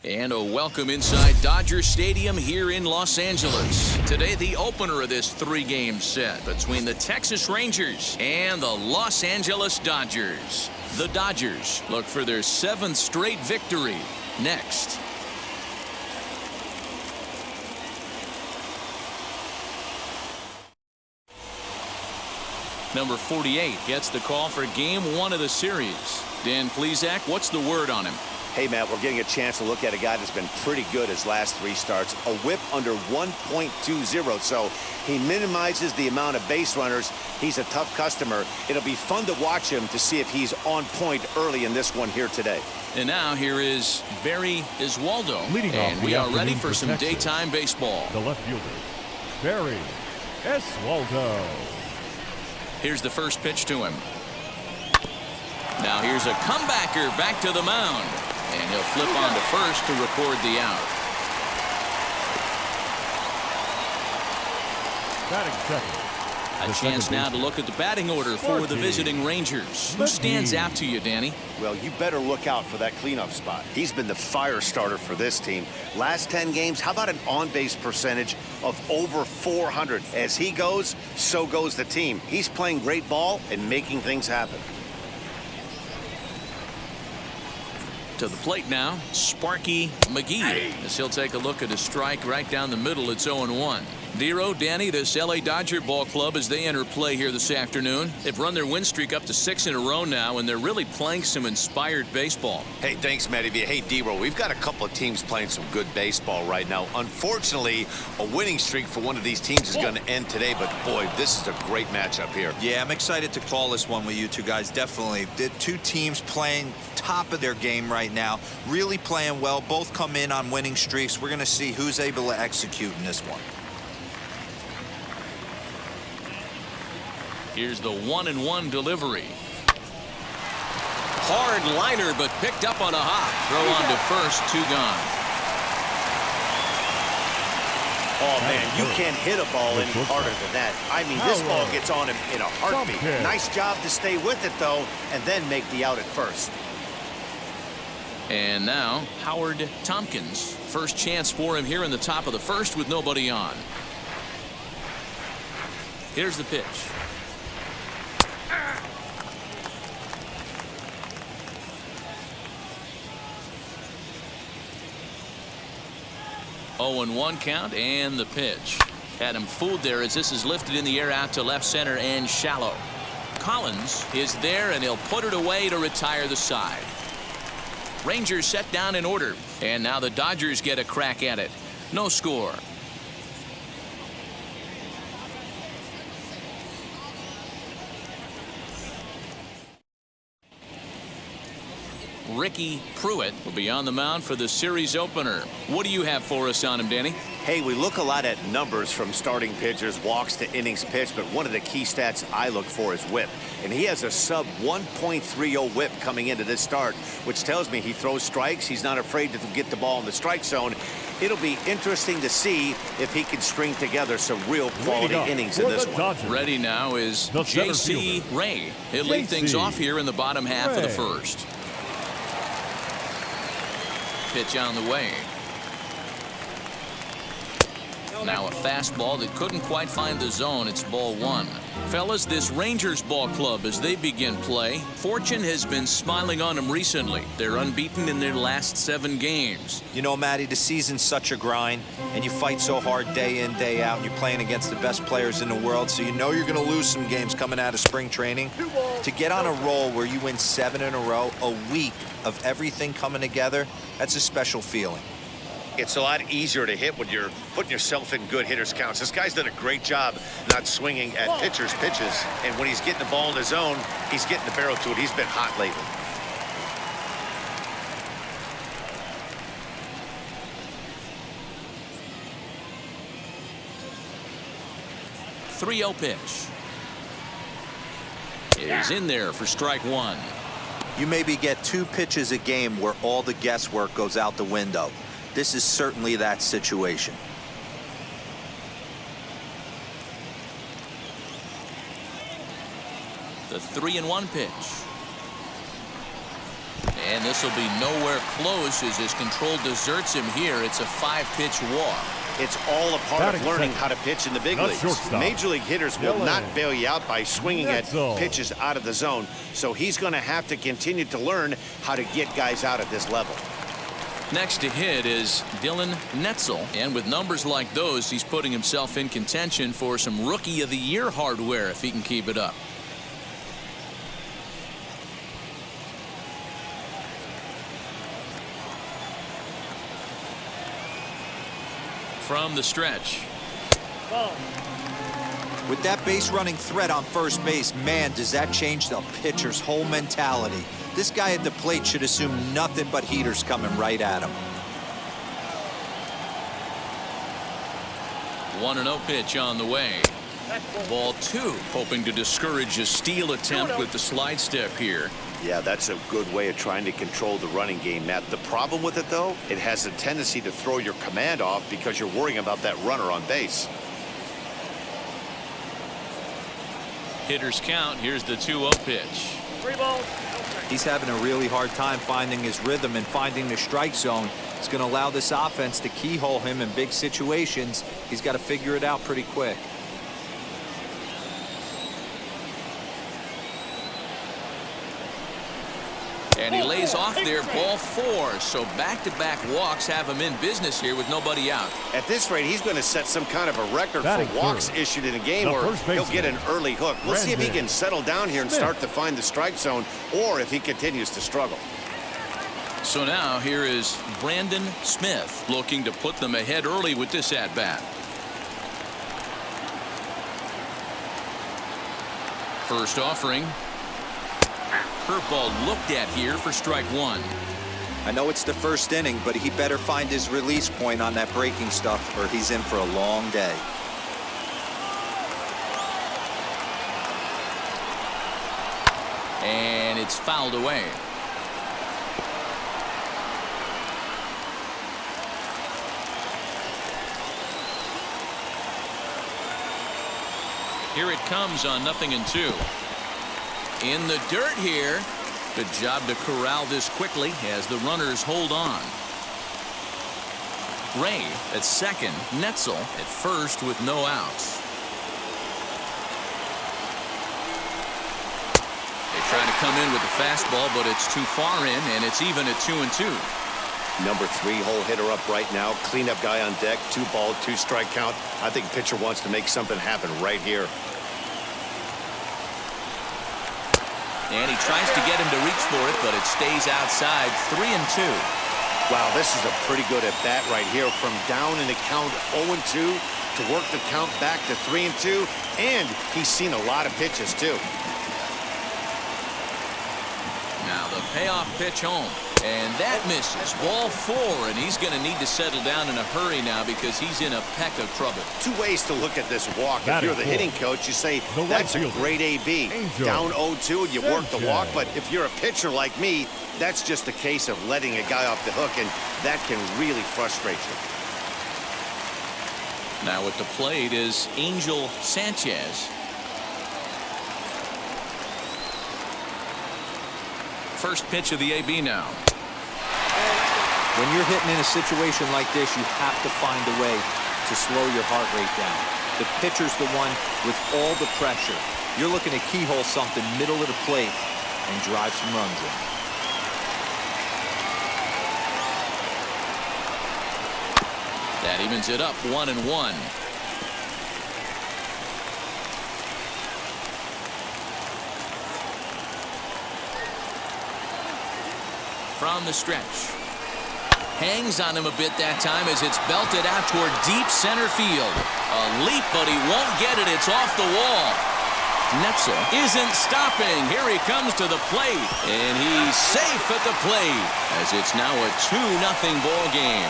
And a welcome inside Dodger Stadium here in Los Angeles. Today, the opener of this three-game set between the Texas Rangers and the Los Angeles Dodgers. The Dodgers look for their 7th straight victory next. Number 48 gets the call for game 1 of the series. Dan Plesac, what's the word on him? Hey, Matt, we're getting a chance to look at a guy that's been pretty good his last 3 starts. A whip under 1.20, so he minimizes the amount of base runners. He's a tough customer. It'll be fun to watch him to see if he's on point early in this one here today. And now here is Barry Iswaldo. And we are ready for some daytime baseball. The left fielder, Barry Iswaldo. Here's the first pitch to him. Now here's a comebacker back to the mound. And he'll flip on to first to record the out. Batting second. A chance now to look at the batting order for the visiting Rangers. Who stands out to you, Danny? Well, you better look out for that cleanup spot. He's been the fire starter for this team. Last 10 games, how about an on-base percentage of over 400? As he goes, so goes the team. He's playing great ball and making things happen. To the plate now, Sparky McGee, as he'll take a look at a strike right down the middle. It's 0-1. Dero, Danny, this L.A. Dodger ball club, as they enter play here this afternoon, they've run their win streak up to 6 in a row now, and they're really playing some inspired baseball. Hey, thanks, Matty. Hey, Dero, we've got a couple of teams playing some good baseball right now. Unfortunately, a winning streak for one of these teams is going to end today, but boy, this is a great matchup here. Yeah, I'm excited to call this one with you two guys. Definitely. The two teams playing top of their game right now, really playing well. Both come in on winning streaks. We're going to see who's able to execute in this one. Here's the 1-1 delivery. Hard liner, but picked up on a hop. Throw on to first, 2 gone. Oh, man, you can't hit a ball any harder than that. I mean, this ball gets on him in a heartbeat. Nice job to stay with it, though, and then make the out at first. And now, Howard Thompkins. First chance for him here in the top of the first with nobody on. Here's the pitch. 0-1 count, and the pitch. Had him fooled there as this is lifted in the air out to left center and shallow. Collins is there, and he'll put it away to retire the side. Rangers set down in order, and now the Dodgers get a crack at it. No score. Ricky Pruitt will be on the mound for the series opener. What do you have for us on him, Danny? Hey, we look a lot at numbers from starting pitchers, walks to innings pitched, but one of the key stats I look for is whip. And he has a sub 1.30 whip coming into this start, which tells me he throws strikes. He's not afraid to get the ball in the strike zone. It'll be interesting to see if he can string together some real quality innings in this one. Ready now is J.C. Ray. He'll lead things off here in the bottom half of the first. Pitch on the way. Now a fastball that couldn't quite find the zone. It's ball 1. Fellas, this Rangers ball club, as they begin play, fortune has been smiling on them recently. They're unbeaten in their last 7 games. You know, Matty, the season's such a grind, and you fight so hard day in, day out, and you're playing against the best players in the world, so you know you're going to lose some games coming out of spring training. To get on a roll where you win 7 in a row, a week of everything coming together, that's a special feeling. It's a lot easier to hit when you're putting yourself in good hitters' counts. This guy's done a great job not swinging at pitchers' pitches. And when he's getting the ball in the zone, he's getting the barrel to it. He's been hot lately. .30 pitch. Is in there for strike 1. You maybe get 2 pitches a game where all the guesswork goes out the window. This is certainly that situation. The 3-1 pitch. And this will be nowhere close as his control deserts him here. It's a 5-pitch walk. It's all a part of learning how to pitch in the big leagues. Major league hitters will not bail you out by swinging at pitches out of the zone. So he's going to have to continue to learn how to get guys out at this level. Next to hit is Dylan Netzel. And with numbers like those, he's putting himself in contention for some Rookie of the Year hardware if he can keep it up. From the stretch. With that base running threat on first base, man, does that change the pitcher's whole mentality. This guy at the plate should assume nothing but heaters coming right at him. 1-0 pitch on the way. Ball 2, hoping to discourage a steal attempt with the slide step here. Yeah, that's a good way of trying to control the running game, Matt. The problem with it, though, it has a tendency to throw your command off because you're worrying about that runner on base. Hitters count. Here's the 2-0 pitch. 3 balls. He's having a really hard time finding his rhythm and finding the strike zone. It's going to allow this offense to keyhole him in big situations. He's got to figure it out pretty quick. And he lays off there, ball 4. So back-to-back walks have him in business here with nobody out. At this rate, he's going to set some kind of a record for walks issued in a game, or he'll get an early hook. We'll see if he can settle down here and start to find the strike zone, or if he continues to struggle. So now here is Brandon Smith looking to put them ahead early with this at-bat. First offering. Curveball looked at here for strike 1. I know it's the first inning, but he better find his release point on that breaking stuff or he's in for a long day. And it's fouled away. Here it comes on 0-2. In the dirt here. Good job to corral this quickly as the runners hold on. Ray at second, Netzel at first with no outs. They try to come in with the fastball, but it's too far in, and it's even at 2-2. Number 3 hole hitter up right now. Cleanup guy on deck. 2 ball, 2 strike count. I think pitcher wants to make something happen right here. And he tries to get him to reach for it, but it stays outside. 3-2. Wow, this is a pretty good at bat right here. From down in the count 0-2 to work the count back to 3-2. And he's seen a lot of pitches, too. Now the payoff pitch home. And that misses. Ball 4, and he's going to need to settle down in a hurry now because he's in a peck of trouble. 2 ways to look at this walk. If you're the hitting coach, you say, that's a great AB. Down 0-2, you work the walk. But if you're a pitcher like me, that's just a case of letting a guy off the hook, and that can really frustrate you. Now at the plate is Angel Sanchez. First pitch of the AB now. When you're hitting in a situation like this, you have to find a way to slow your heart rate down. The pitcher's the one with all the pressure. You're looking to keyhole something middle of the plate and drive some runs in. That evens it up 1-1. From the stretch. Hangs on him a bit that time as it's belted out toward deep center field. A leap, but he won't get it. It's off the wall. Netzel isn't stopping. Here he comes to the plate, and he's safe at the plate as it's now a 2-0 ball game.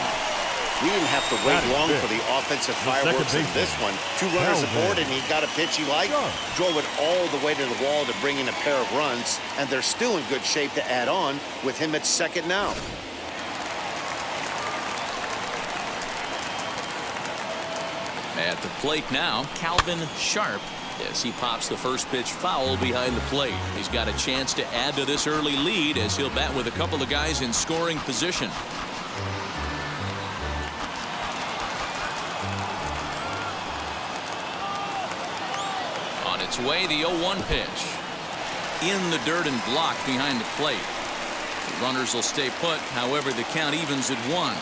We didn't have to wait long for the offensive fireworks in this one. 2 runners aboard, and he got a pitch he liked, drove it all the way to the wall to bring in a pair of runs, and they're still in good shape to add on with him at second now. At the plate now, Calvin Sharp. as he pops the first pitch foul behind the plate. He's got a chance to add to this early lead as he'll bat with a couple of guys in scoring position. On its way, the 0-1 pitch. In the dirt and blocked behind the plate. The runners will stay put. However, the count evens at 1.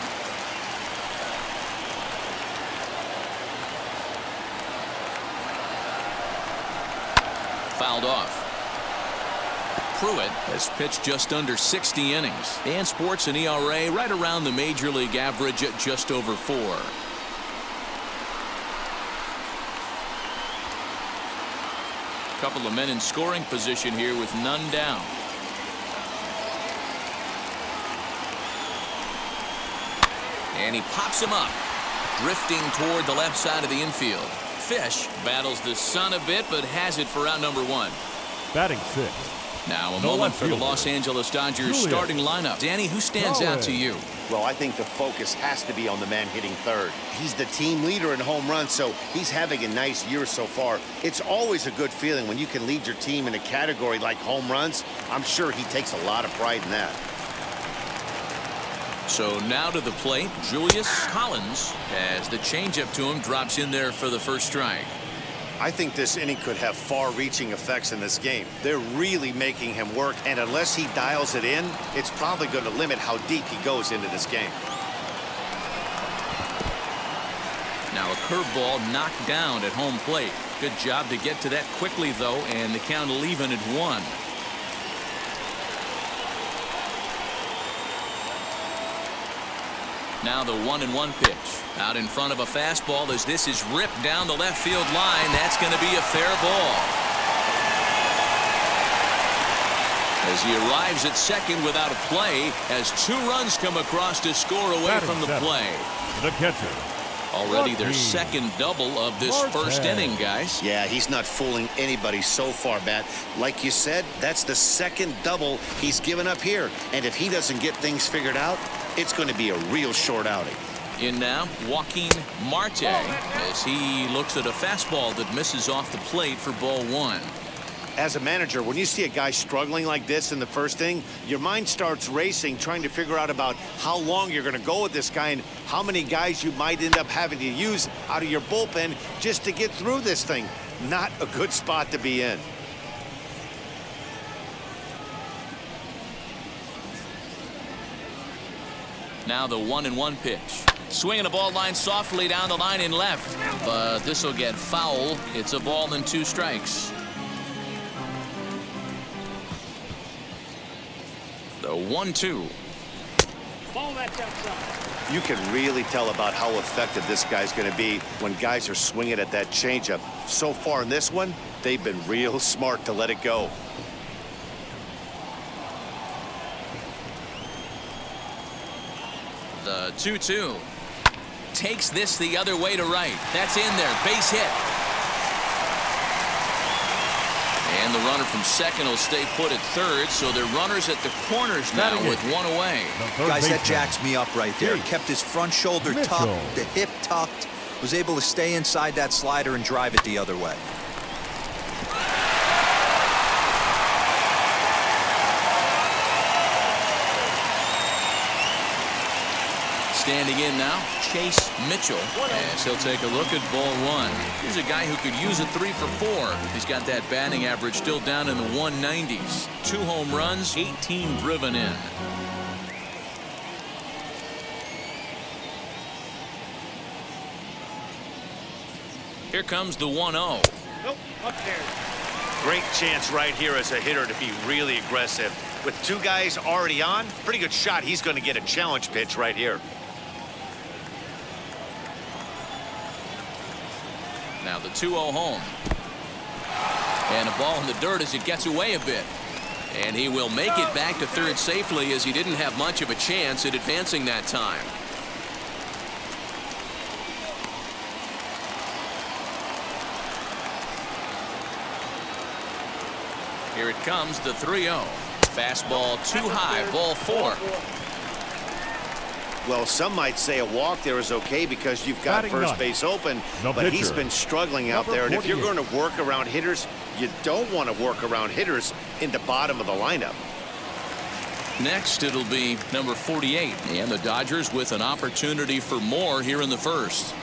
Fouled off. Pruitt has pitched just under 60 innings and sports an ERA right around the major league average at just over 4. Couple of men in scoring position here with none down. And he pops him up, drifting toward the left side of the infield. Fish battles the sun a bit, but has it for out number 1. Batting 6th. Now a moment for the Los Angeles Dodgers starting lineup. Danny, who stands out to you? Well, I think the focus has to be on the man hitting third. He's the team leader in home runs, so he's having a nice year so far. It's always a good feeling when you can lead your team in a category like home runs. I'm sure he takes a lot of pride in that. So now to the plate, Julius Collins, as the changeup to him drops in there for the first strike. I think this inning could have far-reaching effects in this game. They're really making him work, and unless he dials it in, it's probably going to limit how deep he goes into this game. Now a curveball knocked down at home plate. Good job to get to that quickly, though, and the count will even at 1. Now the 1-1 pitch. Out in front of a fastball as this is ripped down the left field line. That's going to be a fair ball. As he arrives at second without a play, as 2 runs come across to score away from the play. The catcher. Already their second double of this first inning, guys. Yeah, he's not fooling anybody so far, Matt. Like you said, that's the second double he's given up here. And if he doesn't get things figured out, it's going to be a real short outing. In now, Joaquin Marte, as he looks at a fastball that misses off the plate for ball 1. As a manager, when you see a guy struggling like this in the first inning, your mind starts racing, trying to figure out about how long you're going to go with this guy and how many guys you might end up having to use out of your bullpen just to get through this thing. Not a good spot to be in. Now the 1-1 pitch. Swinging a ball line softly down the line in left. But this will get foul. It's a ball and 2 strikes. The 1-2. Ball that's outside. You can really tell about how effective this guy's going to be when guys are swinging at that changeup. So far in this one, they've been real smart to let it go. The 2-2. Takes this the other way to right. That's in there. Base hit. And the runner from second will stay put at third, so they're runners at the corners now with 1 away. Guys, that jacks me up right there. Kept his front shoulder tucked, the hip tucked, was able to stay inside that slider and drive it the other way. Standing in now, Chase Mitchell, as he'll take a look at ball 1. Here's a guy who could use a 3 for 4. He's got that batting average still down in the 190s. 2 home runs, 18 driven in. Here comes the 1-0. Nope, up there. Great chance right here as a hitter to be really aggressive. With 2 guys already on, pretty good shot. He's going to get a challenge pitch right here. Now the 2-0 home. And a ball in the dirt as it gets away a bit. And he will make it back to third safely as he didn't have much of a chance at advancing that time. Here it comes, the 3-0. Fastball too high, ball 4. Well, some might say a walk there is okay because you've got Batting first ninth, base open, the but he's pitcher, been struggling out number there. And if you're 48. going to work around hitters, you don't want to work around hitters in the bottom of the lineup. Next, it'll be number 48, and the Dodgers with an opportunity for more here in the first.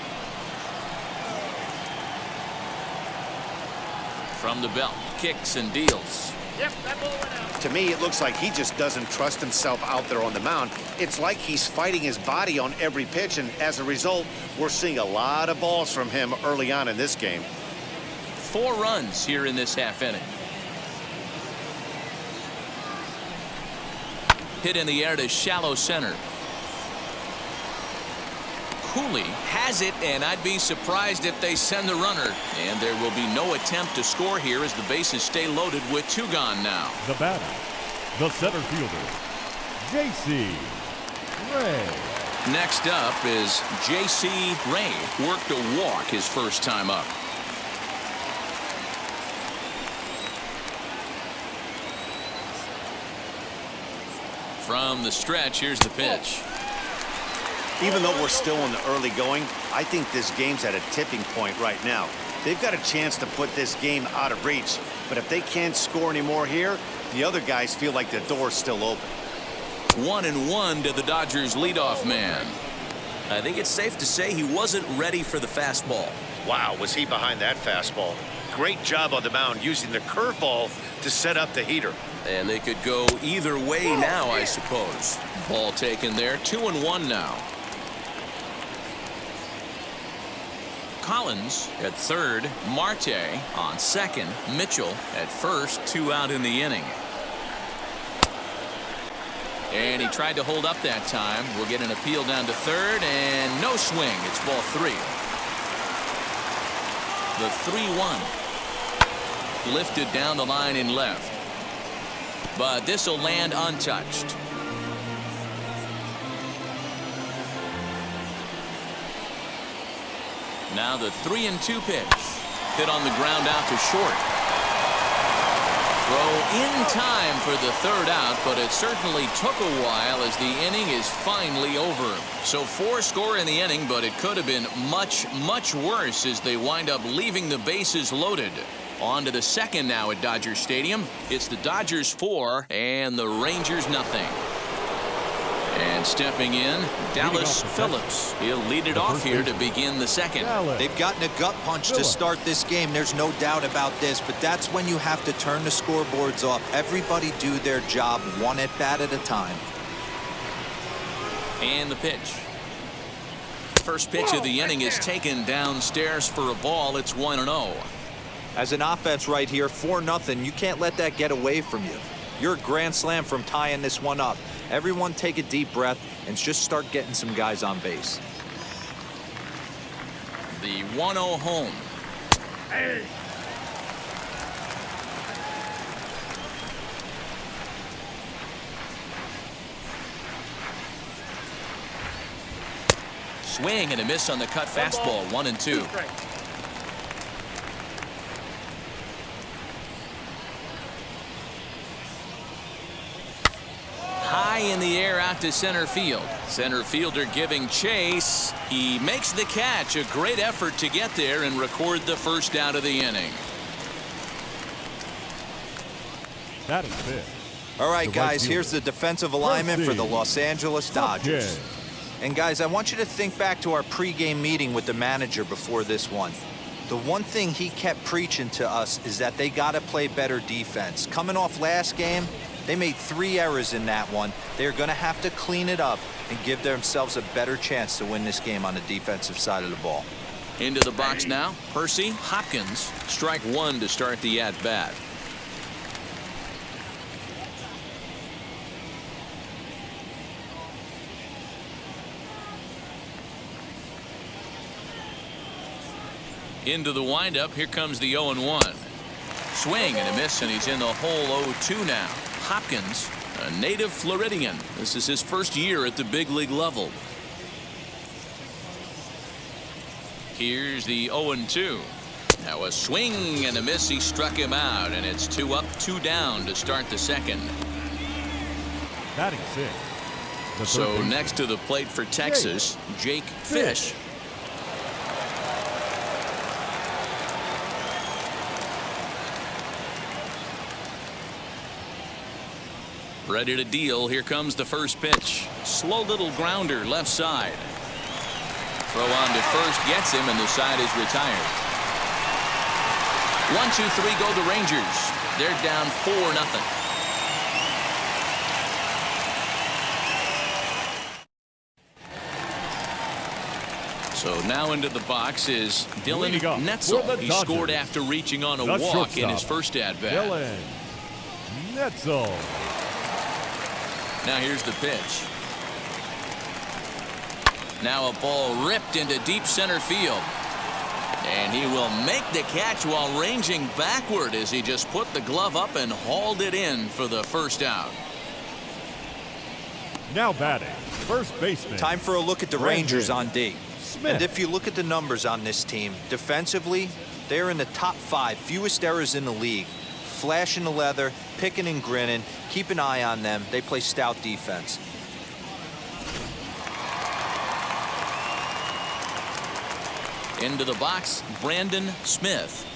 From the belt, kicks and deals. Yep, that ball went out. To me, it looks like he just doesn't trust himself out there on the mound. It's like he's fighting his body on every pitch, and as a result, we're seeing a lot of balls from him early on in this game. 4 runs here in this half inning. Hit in the air to shallow center. Cooley has it, and I'd be surprised if they send the runner. And there will be no attempt to score here as the bases stay loaded with 2 gone now. The batter, the center fielder, J.C. Ray. Next up is J.C. Ray. Worked a walk his first time up. From the stretch, here's the pitch. Even though we're still in the early going, I think this game's at a tipping point right now. They've got a chance to put this game out of reach, but if they can't score anymore here, the other guys feel like the door's still open. 1-1 to the Dodgers leadoff man. I think it's safe to say he wasn't ready for the fastball. Wow, was he behind that fastball? Great job on the mound using the curveball to set up the heater. And they could go either way now, I suppose. Ball taken there. 2-1 now. Collins at third, Marte on second, Mitchell at first, 2 out in the inning. And he tried to hold up that time. We'll get an appeal down to third, and no swing. It's ball 3. The 3-1. Lifted down the line in left. But this will land untouched. Now the 3-2 pitch. Hit on the ground out to short. Throw in time for the 3rd out, but it certainly took a while as the inning is finally over. So 4 score in the inning, but it could have been much, much worse as they wind up leaving the bases loaded. On to the 2nd now at Dodger Stadium. It's the Dodgers 4 and the Rangers nothing. And stepping in, Dallas Phillips. He'll lead it off here to begin the 2nd. They've gotten a gut punch to start this game. There's no doubt about this, but that's when you have to turn the scoreboards off. Everybody do their job 1 at bat at a time. And the pitch. First pitch of the inning is taken downstairs for a ball. It's 1-0. As an offense right here, 4-0, you can't let that get away from you. You're a grand slam from tying this one up. Everyone take a deep breath and just start getting some guys on base. The 1-0 home. Hey. Swing and a miss on the cut fastball. 1-2. High in the air out to center field. Center fielder giving chase. He makes the catch. A great effort to get there and record the 1st out of the inning. That is it. All right, The guys, right here's the defensive alignment for the Los Angeles Dodgers. Sanchez. And, guys, I want you to think back to our pregame meeting with the manager before this one. The one thing he kept preaching to us is that they got to play better defense. Coming off last game, they made 3 errors in that one. They're going to have to clean it up and give themselves a better chance to win this game on the defensive side of the ball. Into the box now, Percy Hopkins. Strike 1 to start the at-bat. Into the windup. Here comes the 0-1. Swing and a miss, and he's in the hole 0-2 now. Hopkins, a native Floridian. This is his first year at the big league level. Here's the 0-2. Now a swing and a miss. He struck him out, and it's 2 up, 2 down to start the 2nd. Batting 6, So next to the plate for Texas, Jake Fish. Ready to deal. Here comes the first pitch. Slow little grounder left side. Throw on to first gets him, and the side is retired. 1-2-3 go the Rangers. They're down 4-0. So now into the box is Dylan Netzel. He scored after reaching on a walk in his first at-bat. Dylan Netzel. Now here's the pitch. Now a ball ripped into deep center field. And he will make the catch while ranging backward as he just put the glove up and hauled it in for the first out. Now batting, first baseman. Time for a look at the Rangers on D. Smith. And if you look at the numbers on this team, defensively, they're in the top 5 fewest errors in the league. Flashing the leather, picking and grinning, keep an eye on them. They play stout defense. Into the box, Brandon Smith.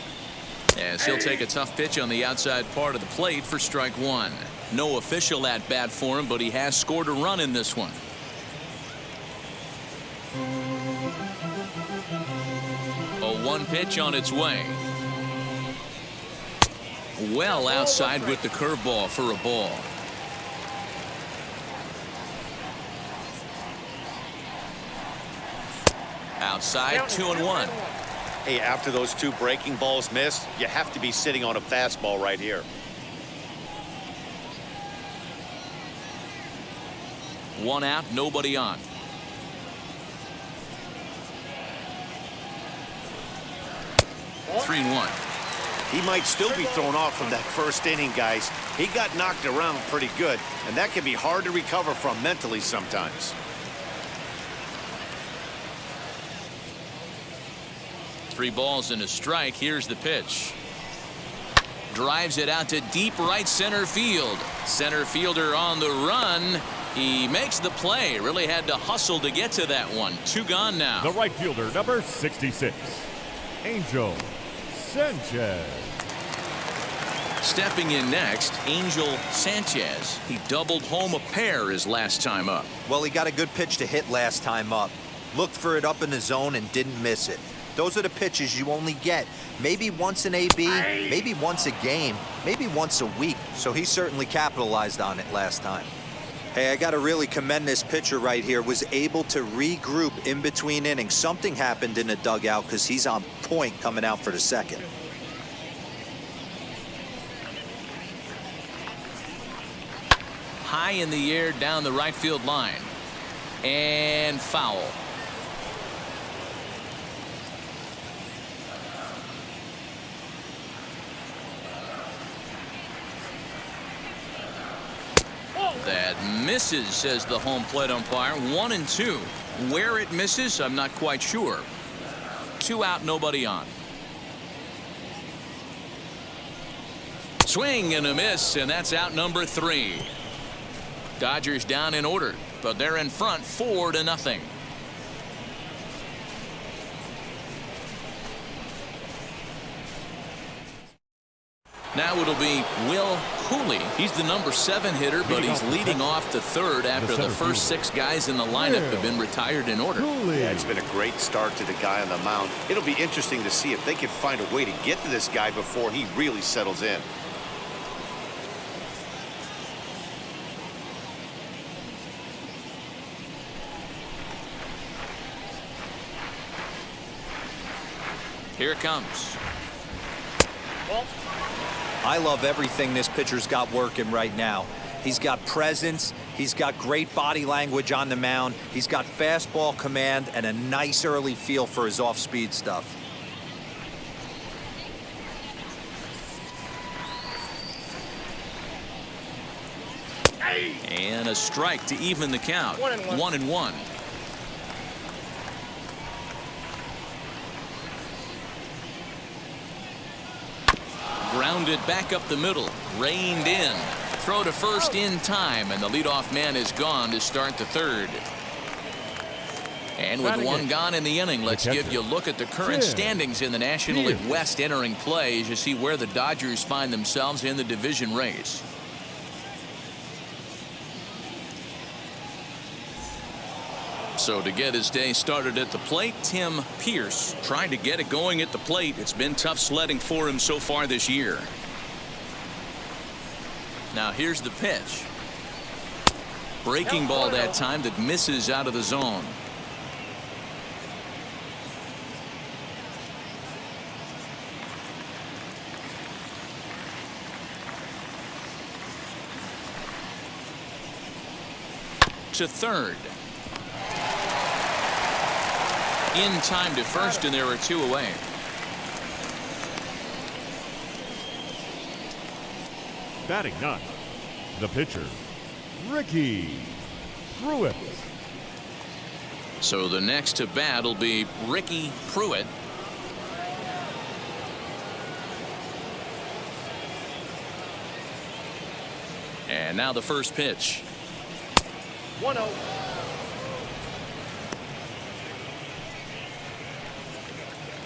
As he'll take a tough pitch on the outside part of the plate for strike one. No official at bat for him, but he has scored a run in this one. A 1 pitch on its way. Well outside with the curveball for a ball. Outside, 2-1. Hey, after those 2 breaking balls missed, you have to be sitting on a fastball right here. 1 out, nobody on. Three and 1. He might still be thrown off from that first inning, guys. He got knocked around pretty good, and that can be hard to recover from mentally sometimes. 3 balls and a strike. Here's the pitch. Drives it out to deep right center field. Center fielder on the run. He makes the play. Really had to hustle to get to that one. 2 gone now. The right fielder, number 66, Angel Sanchez. Stepping in next, Angel Sanchez. He doubled home a pair his last time up. Well, he got a good pitch to hit last time up. Looked for it up in the zone and didn't miss it. Those are the pitches you only get maybe once in AB, maybe once a game, maybe once a week. So he certainly capitalized on it last time. Hey, I got to really commend this pitcher right here. Was able to regroup in between innings. Something happened in the dugout because he's on point coming out for the second. High in the air down the right field line. And foul. That misses, says the home plate umpire. 1 and 2. Where it misses, I'm not quite sure. 2 out, nobody on. Swing and a miss, and that's out number 3. Dodgers down in order, but they're in front 4-0. Now it'll be Will Cooley. He's the number 7 hitter, but he's leading off the third after the first 6 guys in the lineup have been retired in order. Yeah, it's been a great start to the guy on the mound. It'll be interesting to see if they can find a way to get to this guy before he really settles in. Here it comes. I love everything this pitcher's got working right now. He's got presence. He's got great body language on the mound. He's got fastball command and a nice early feel for his off-speed stuff. And a strike to even the count. 1-1. Grounded back up the middle. Reined in. Throw to first in time, and the leadoff man is gone to start the third. And with one gone in the inning, let's give you a look at the current standings in the National League West entering play as you see where the Dodgers find themselves in the division race. So to get his day started at the plate, Tim Pierce trying to get it going at the plate. It's been tough sledding for him so far this year. Now here's the pitch. Breaking ball that time that misses out of the zone. To third. In time to first, and there are two away. Batting ninth, the pitcher, Ricky Pruitt. So the next to bat will be Ricky Pruitt. And now the first pitch. 1-0.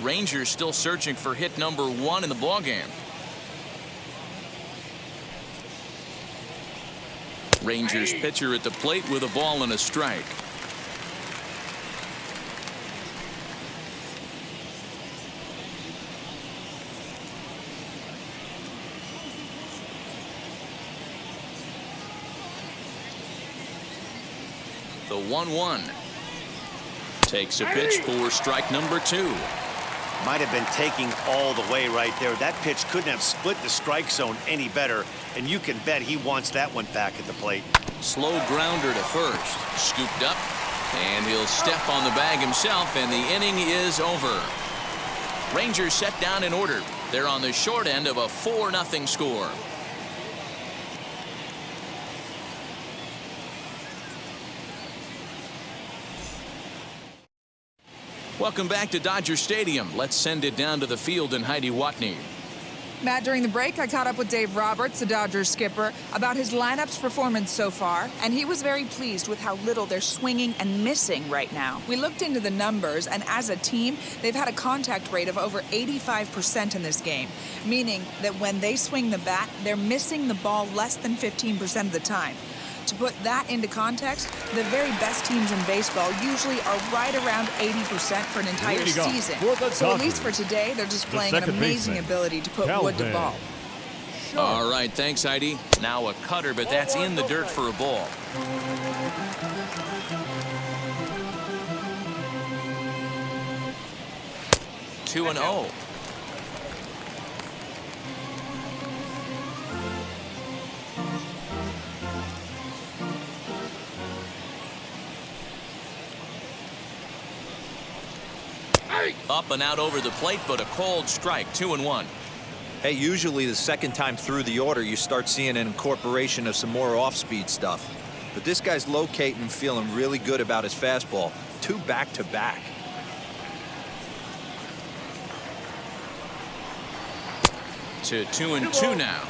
Rangers still searching for hit number 1 in the ballgame. Rangers pitcher at the plate with a ball and a strike. The 1-1 takes a pitch for strike number 2. Might have been taking all the way right there. That pitch couldn't have split the strike zone any better, and you can bet he wants that one back at the plate. Slow grounder to first. Scooped up, and he'll step on the bag himself, and the inning is over. Rangers set down in order. They're on the short end of a 4-0 score. Welcome back to Dodger Stadium. Let's send it down to the field and Heidi Watney. Matt, during the break, I caught up with Dave Roberts, the Dodgers skipper, about his lineup's performance so far, and he was very pleased with how little they're swinging and missing right now. We looked into the numbers, and as a team, they've had a contact rate of over 85% in this game, meaning that when they swing the bat, they're missing the ball less than 15% of the time. To put that into context, the very best teams in baseball usually are right around 80% for an entire season. So at least for today, they're displaying an amazing ability to put wood to ball. All right, thanks, Heidi. Now a cutter, but that's in the dirt for a ball. Two and 0. Up and out over the plate, but a cold strike. 2-1. Hey, usually the second time through the order, you start seeing an incorporation of some more off-speed stuff. But this guy's locating and feeling really good about his fastball. 2 back-to-back. To 2-2 now.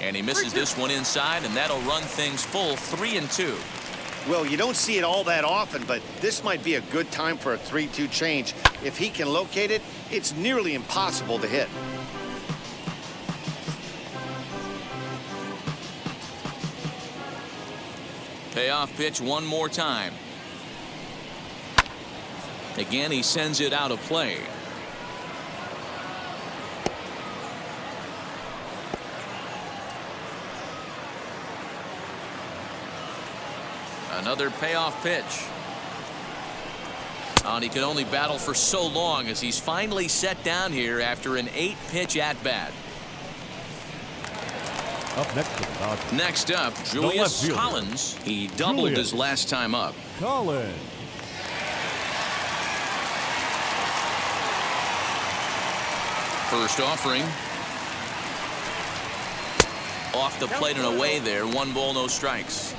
And he misses this one inside, and that'll run things full. 3-2. Well, you don't see it all that often, but this might be a good time for a 3-2 change. If he can locate it, it's nearly impossible to hit. Payoff pitch one more time. Again, he sends it out of play. Another payoff pitch. And he can only battle for so long as he's finally set down here after an 8-pitch at-bat. Next up, Julius Collins. He doubled his last time up. Collins. First offering. Off the plate and away there. 1 ball, no strikes.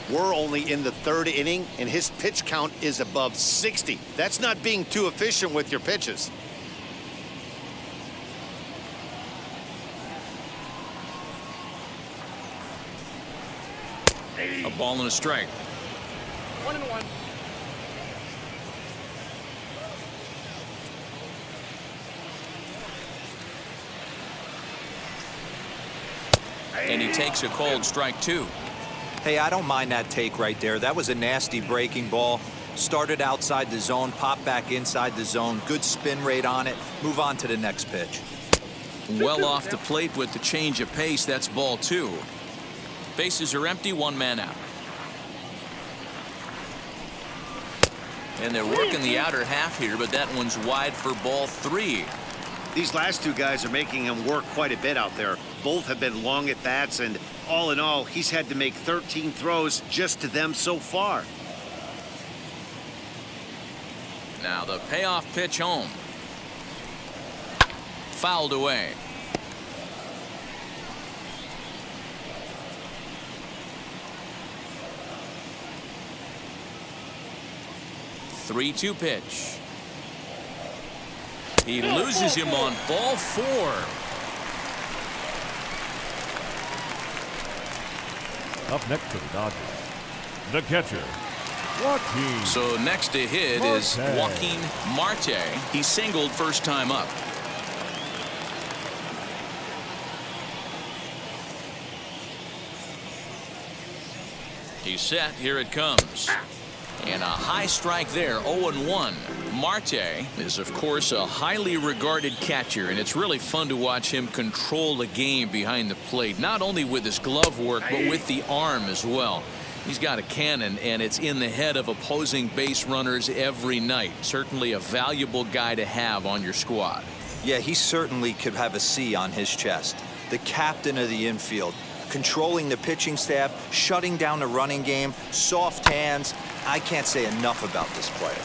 We're only in the 3rd inning, and his pitch count is above 60. That's not being too efficient with your pitches. A ball and a strike. 1-1. And he takes a cold strike, 2. Hey, I don't mind that take right there. That was a nasty breaking ball. Started outside the zone, popped back inside the zone. Good spin rate on it. Move on to the next pitch. Well off the plate with the change of pace. That's ball 2. Bases are empty, 1 man out. And they're working the outer half here, but that one's wide for ball 3. These last 2 guys are making him work quite a bit out there. Both have been long at bats, and all in all, he's had to make 13 throws just to them so far. Now the payoff pitch home. Fouled away. Three-two pitch. He loses him on ball 4. Up next for the Dodgers, the catcher, Joaquin. So next to hit is Joaquin Marte. He singled first time up. He's set. Here it comes. And a high strike there, 0-1. Marte is, of course, a highly regarded catcher, and it's really fun to watch him control the game behind the plate, not only with his glove work, but with the arm as well. He's got a cannon, and it's in the head of opposing base runners every night. Certainly a valuable guy to have on your squad. Yeah, he certainly could have a C on his chest. The captain of the infield, controlling the pitching staff, shutting down the running game, soft hands. I can't say enough about this player.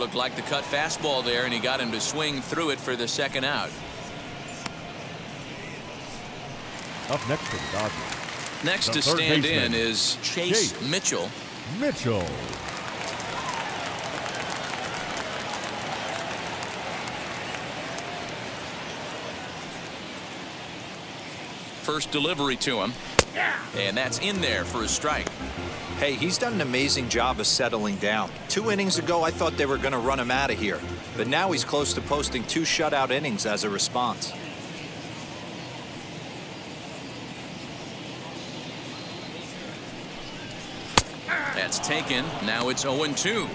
Looked like the cut fastball there, and he got him to swing through it for the second out. Up next for the Dodgers, Next the to third stand baseman, in is Chase Mitchell. Mitchell. First delivery to him. And that's in there for a strike. Hey, he's done an amazing job of settling down. 2 innings ago, I thought they were going to run him out of here. But now he's close to posting 2 shutout innings as a response. That's taken. Now it's 0-2.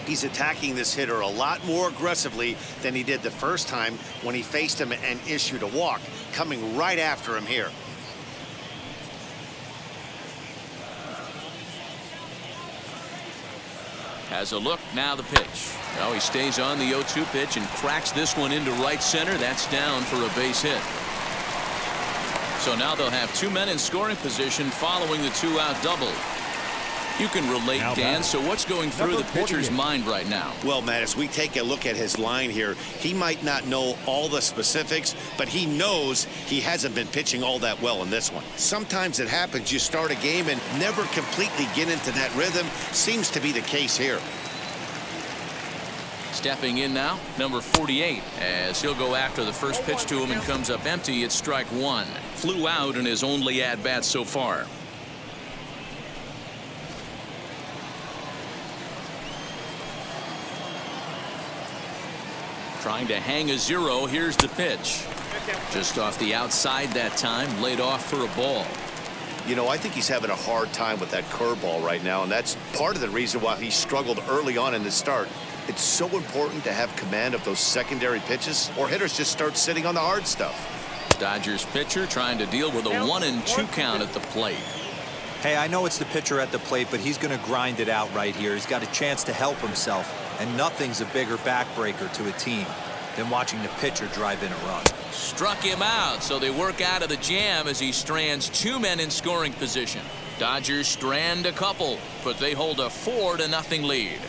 He's attacking this hitter a lot more aggressively than he did the first time when he faced him and issued a walk, coming right after him here. Has a look. Now the pitch. Oh, he stays on the 0-2 pitch and cracks this one into right center. That's down for a base hit. So now they'll have 2 men in scoring position following the 2-out double. You can relate, Dan. So what's going through the pitcher's mind right now? Well, Matt, as we take a look at his line here, he might not know all the specifics, but he knows he hasn't been pitching all that well in this one. Sometimes it happens. You start a game and never completely get into that rhythm. Seems to be the case here. Stepping in now, number 48, as he'll go after the first pitch to him and comes up empty. It's strike 1. Flew out in his only at-bat so far. Trying to hang a 0. Here's the pitch. Just off the outside that time, laid off for a ball. You know, I think he's having a hard time with that curveball right now, and that's part of the reason why he struggled early on in the start. It's so important to have command of those secondary pitches, or hitters just start sitting on the hard stuff. Dodgers pitcher trying to deal with a 1-2 count at the plate. Hey, I know it's the pitcher at the plate, but he's going to grind it out right here. He's got a chance to help himself, and nothing's a bigger backbreaker to a team than watching the pitcher drive in a run. Struck him out, so they work out of the jam as he strands 2 men in scoring position. Dodgers strand a couple, but they hold a 4-0 lead.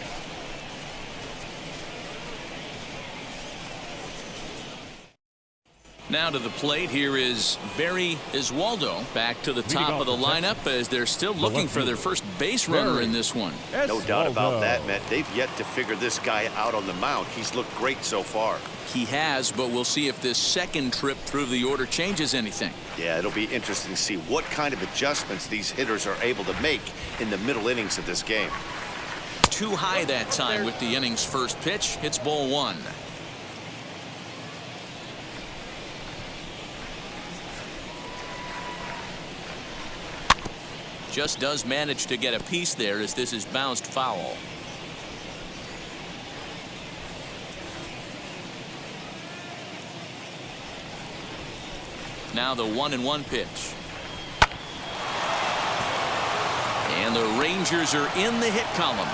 Now to the plate, here is Barry Iswaldo back to the top of the lineup as they're still looking for their first base runner in this one. No doubt about that, Matt. They've yet to figure this guy out on the mound. He's looked great so far. He has, but we'll see if this second trip through the order changes anything. Yeah, it'll be interesting to see what kind of adjustments these hitters are able to make in the middle innings of this game. Too high that time with the inning's first pitch. It's ball one. Just does manage to get a piece there as this is bounced foul. Now the 1-1 pitch. And the Rangers are in the hit column.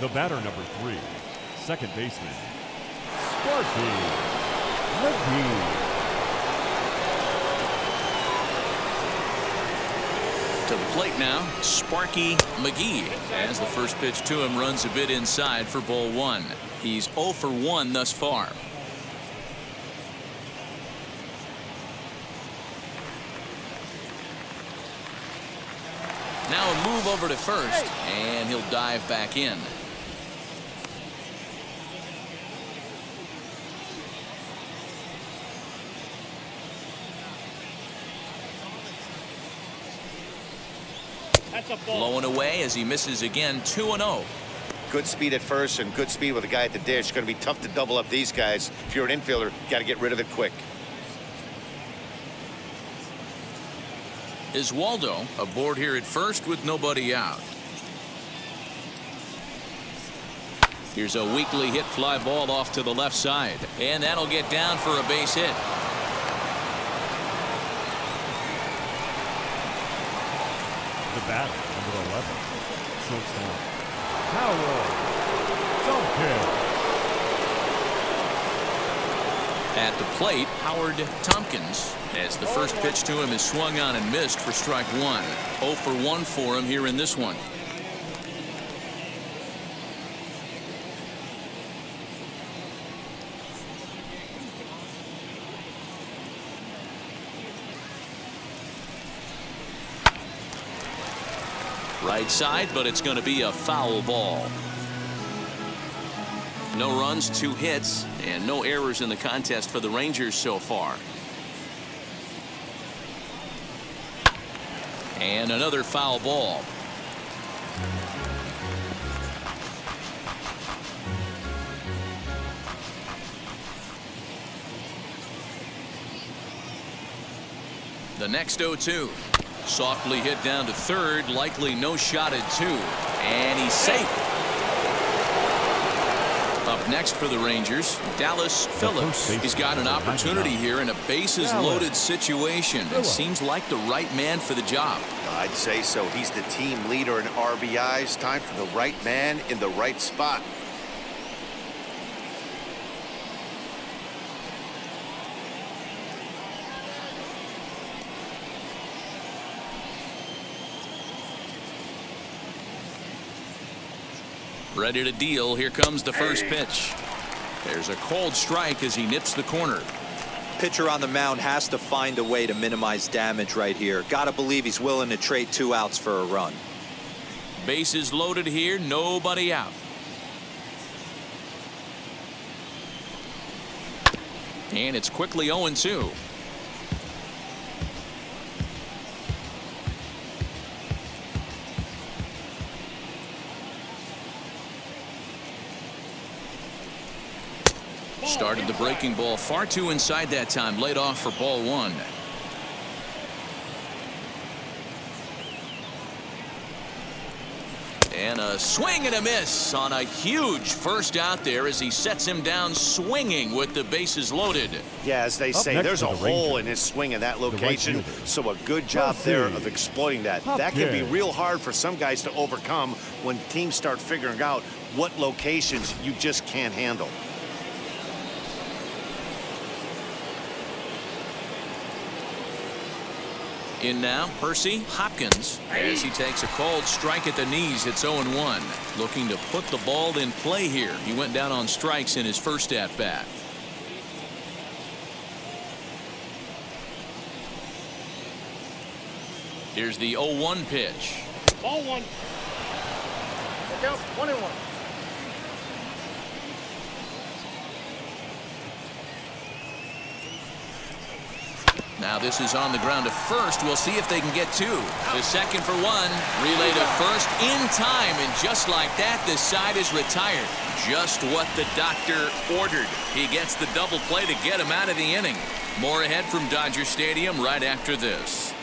The batter, number 3, second baseman, Sparky McGee. To the plate now, Sparky McGee, as the first pitch to him runs a bit inside for ball one. He's 0 for 1 thus far. Now a move over to first, and he'll dive back in. Blowing away as he misses again. 2-0. Good speed at first and good speed with a guy at the dish. It's going to be tough to double up these guys. If you're an infielder, got to get rid of it quick. Iswaldo aboard here at first with nobody out. Here's a weakly hit fly ball off to the left side, and that'll get down for a base hit. The batter, number 11, shortstop, Thompkins. At the plate, Thompkins, as the first pitch to him is swung on and missed for strike one. 0 for 1 for him here in this one. Right side, but it's going to be a foul ball. No runs, 2 hits, and no errors in the contest for the Rangers so far. And another foul ball. The next 0-2. Softly hit down to third, likely no shot at 2, and he's safe. Up next for the Rangers, Dallas Phillips. He's got an opportunity here in a bases-loaded situation and seems like the right man for the job. I'd say so. He's the team leader in RBIs. Time for the right man in the right spot. Ready to deal. Here comes the first pitch. There's a cold strike as he nips the corner. Pitcher on the mound has to find a way to minimize damage right here. Gotta believe he's willing to trade 2 outs for a run. Bases loaded here, nobody out. And it's quickly 0-2. Started the breaking ball far too inside that time. Laid off for ball one. And a swing and a miss on a huge first out there as he sets him down swinging with the bases loaded. Yeah, as they say, there's a hole in his swing in that location, so a good job there of exploiting that. That can be real hard for some guys to overcome when teams start figuring out what locations you just can't handle. In now, Percy Hopkins, as he takes a called strike at the knees. It's 0-1. Looking to put the ball in play here. He went down on strikes in his first at-bat. Here's the 0-1 pitch. Ball one. Look out, 1-1. Now this is on the ground to first. We'll see if they can get two. The second for one. Relay to first in time. And just like that, this side is retired. Just what the doctor ordered. He gets the double play to get him out of the inning. More ahead from Dodger Stadium right after this.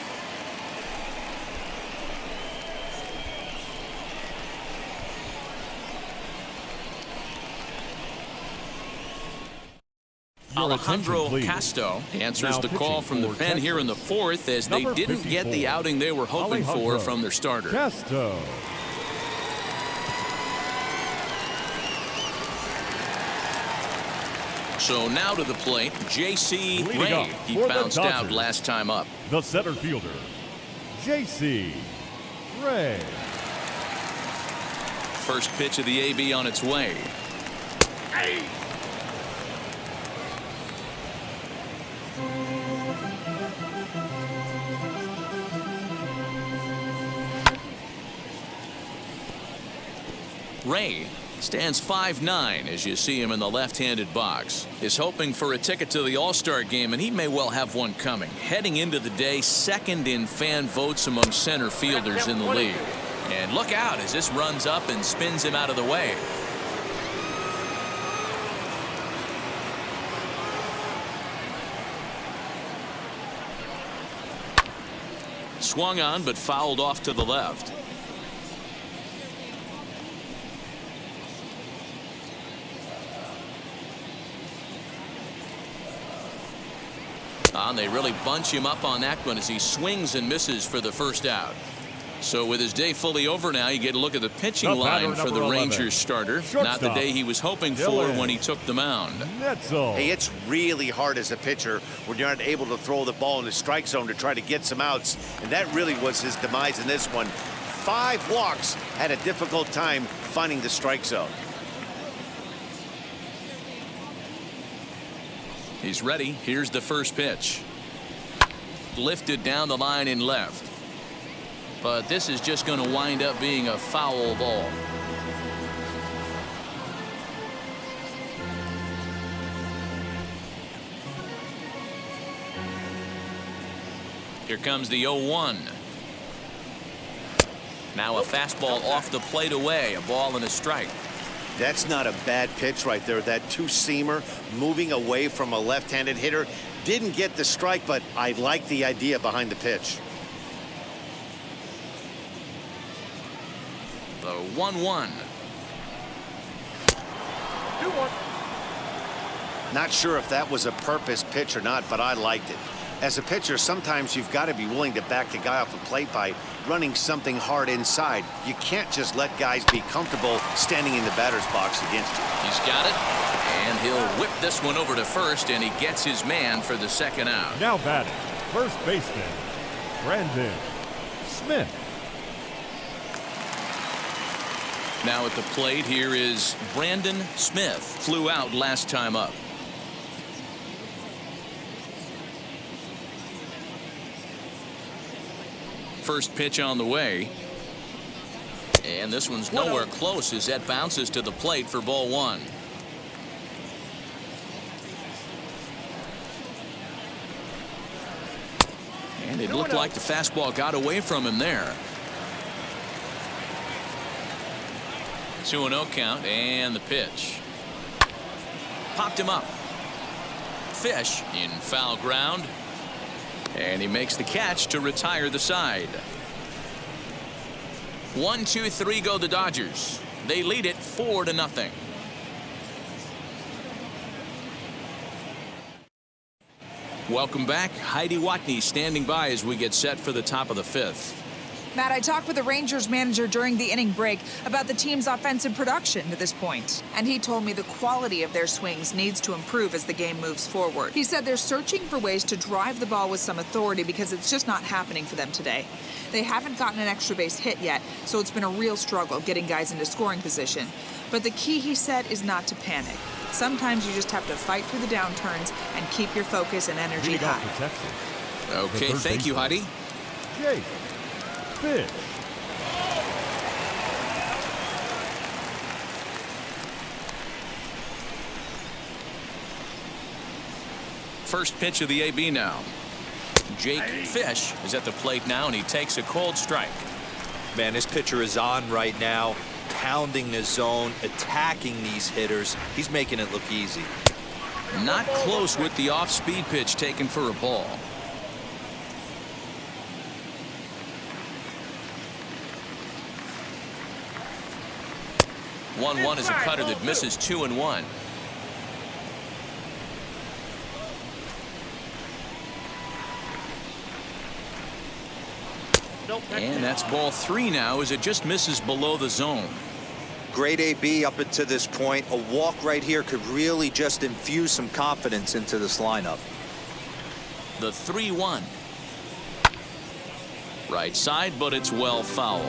Alejandro Casto answers the call from the pen here in the fourth, as they didn't get the outing they were hoping for from their starter. Casto. So now to the plate, J.C. Ray. He bounced out last time up. The center fielder, J.C. Ray. First pitch of the AB on its way. Ray stands 5'9" as you see him in the left-handed box. Is hoping for a ticket to the All-Star game, and he may well have one coming. Heading into the day, second in fan votes among center fielders in the league. And look out as this runs up and spins him out of the way. Swung on but fouled off to the left. They really bunch him up on that one as he swings and misses for the first out. So with his day fully over now, you get a look at the pitching line for the Rangers starter. Not the day he was hoping for when he took the mound. Hey, it's really hard as a pitcher when you're not able to throw the ball in the strike zone to try to get some outs. And that really was his demise in this one. 5 walks, had a difficult time finding the strike zone. He's ready. Here's the first pitch. Lifted down the line in left. But this is just going to wind up being a foul ball. Here comes the 0-1. Now a fastball off the plate away. A ball and a strike. That's not a bad pitch right there. That two-seamer moving away from a left-handed hitter. Didn't get the strike, but I like the idea behind the pitch. The 1-1. 2-1. Not sure if that was a purpose pitch or not, but I liked it. As a pitcher, sometimes you've got to be willing to back the guy off the plate by running something hard inside. You can't just let guys be comfortable standing in the batter's box against you. He's got it, and he'll whip this one over to first, and he gets his man for the second out. Now batting, first baseman, Brandon Smith. Now at the plate, here is Brandon Smith. Flew out last time up. First pitch on the way. And this one's nowhere close as that bounces to the plate for ball 1. And it looked like the fastball got away from him there. 2-0 count, and the pitch. Popped him up. Fish in foul ground. And he makes the catch to retire the side. 1-2-3 go the Dodgers. They lead it 4-0. Welcome back. Heidi Watney standing by as we get set for the top of the 5th. Matt, I talked with the Rangers manager during the inning break about the team's offensive production to this point, and he told me the quality of their swings needs to improve as the game moves forward. He said they're searching for ways to drive the ball with some authority because it's just not happening for them today. They haven't gotten an extra base hit yet, so it's been a real struggle getting guys into scoring position. But the key, he said, is not to panic. Sometimes you just have to fight through the downturns and keep your focus and energy high. Okay, thank you, Heidi. Jake Fish. First pitch of the AB now. Jake Fish is at the plate now, and he takes a cold strike. Man, this pitcher is on right now, pounding the zone, attacking these hitters. He's making it look easy. Not close with the off-speed pitch taken for a ball. One is a cutter that misses 2-1. And that's ball 3 now as it just misses below the zone. Great AB up until this point. A walk right here could really just infuse some confidence into this lineup. The 3-1. Right side, but it's well foul.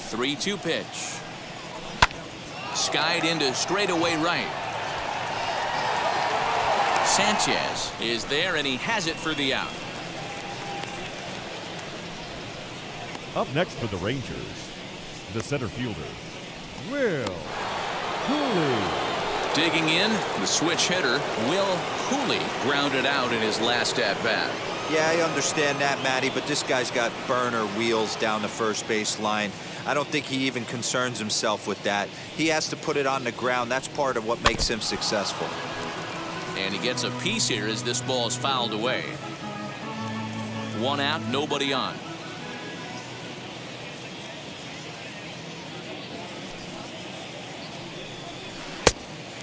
Three-two pitch. Skied into straightaway right. Sanchez is there, and he has it for the out. Up next for the Rangers, the center fielder, Will Cooley. Digging in, the switch hitter, Will Cooley, grounded out in his last at-bat. Yeah, I understand that, Matty, but this guy's got burner wheels down the first base line. I don't think he even concerns himself with that. He has to put it on the ground. That's part of what makes him successful. And he gets a piece here as this ball is fouled away. One out, nobody on.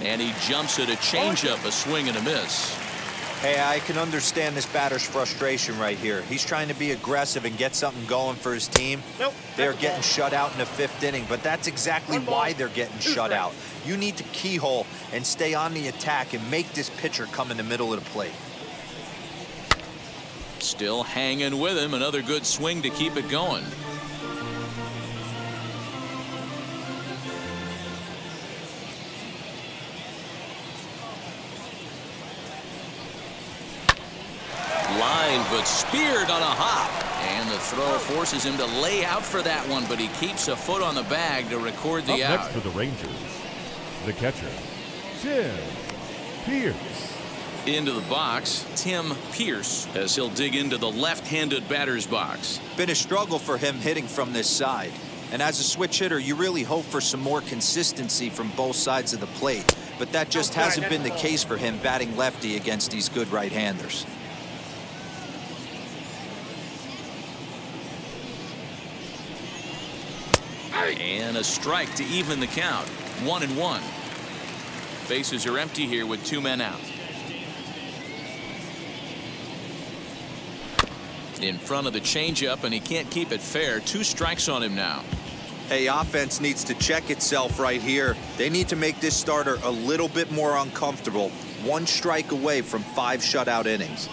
And he jumps at a changeup, a swing and a miss. Hey, I can understand this batter's frustration right here. He's trying to be aggressive and get something going for his team. They're getting shut out in the 5th inning, but that's exactly why they're getting shut out. You need to keyhole and stay on the attack and make this pitcher come in the middle of the plate. Still hanging with him. Another good swing to keep it going. Line, but speared on a hop. And the throw forces him to lay out for that one, but he keeps a foot on the bag to record the out. Up next for the Rangers, the catcher, Tim Pierce. Into the box, Tim Pierce, as he'll dig into the left-handed batter's box. Been a struggle for him hitting from this side. And as a switch hitter, you really hope for some more consistency from both sides of the plate. But that just hasn't been the case for him batting lefty against these good right-handers. And a strike to even the count. 1-1. Bases are empty here with 2 men out. In front of the changeup, and he can't keep it fair. 2 strikes on him now. Hey, offense needs to check itself right here. They need to make this starter a little bit more uncomfortable. 1 strike away from 5 shutout innings.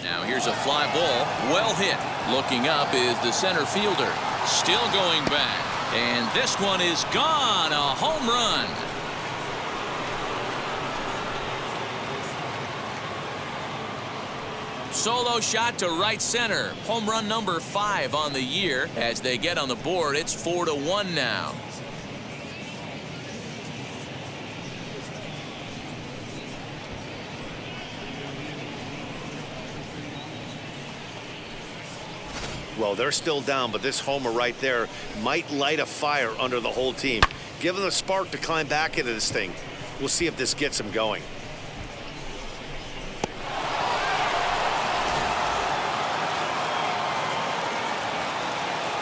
Now here's a fly ball. Well hit. Looking up is the center fielder. Still going back. And this one is gone. A home run. Solo shot to right center. Home run number 5 on the year. As they get on the board, it's 4-1 now. Well, they're still down, but this homer right there might light a fire under the whole team. Give them a spark to climb back into this thing. We'll see if this gets them going.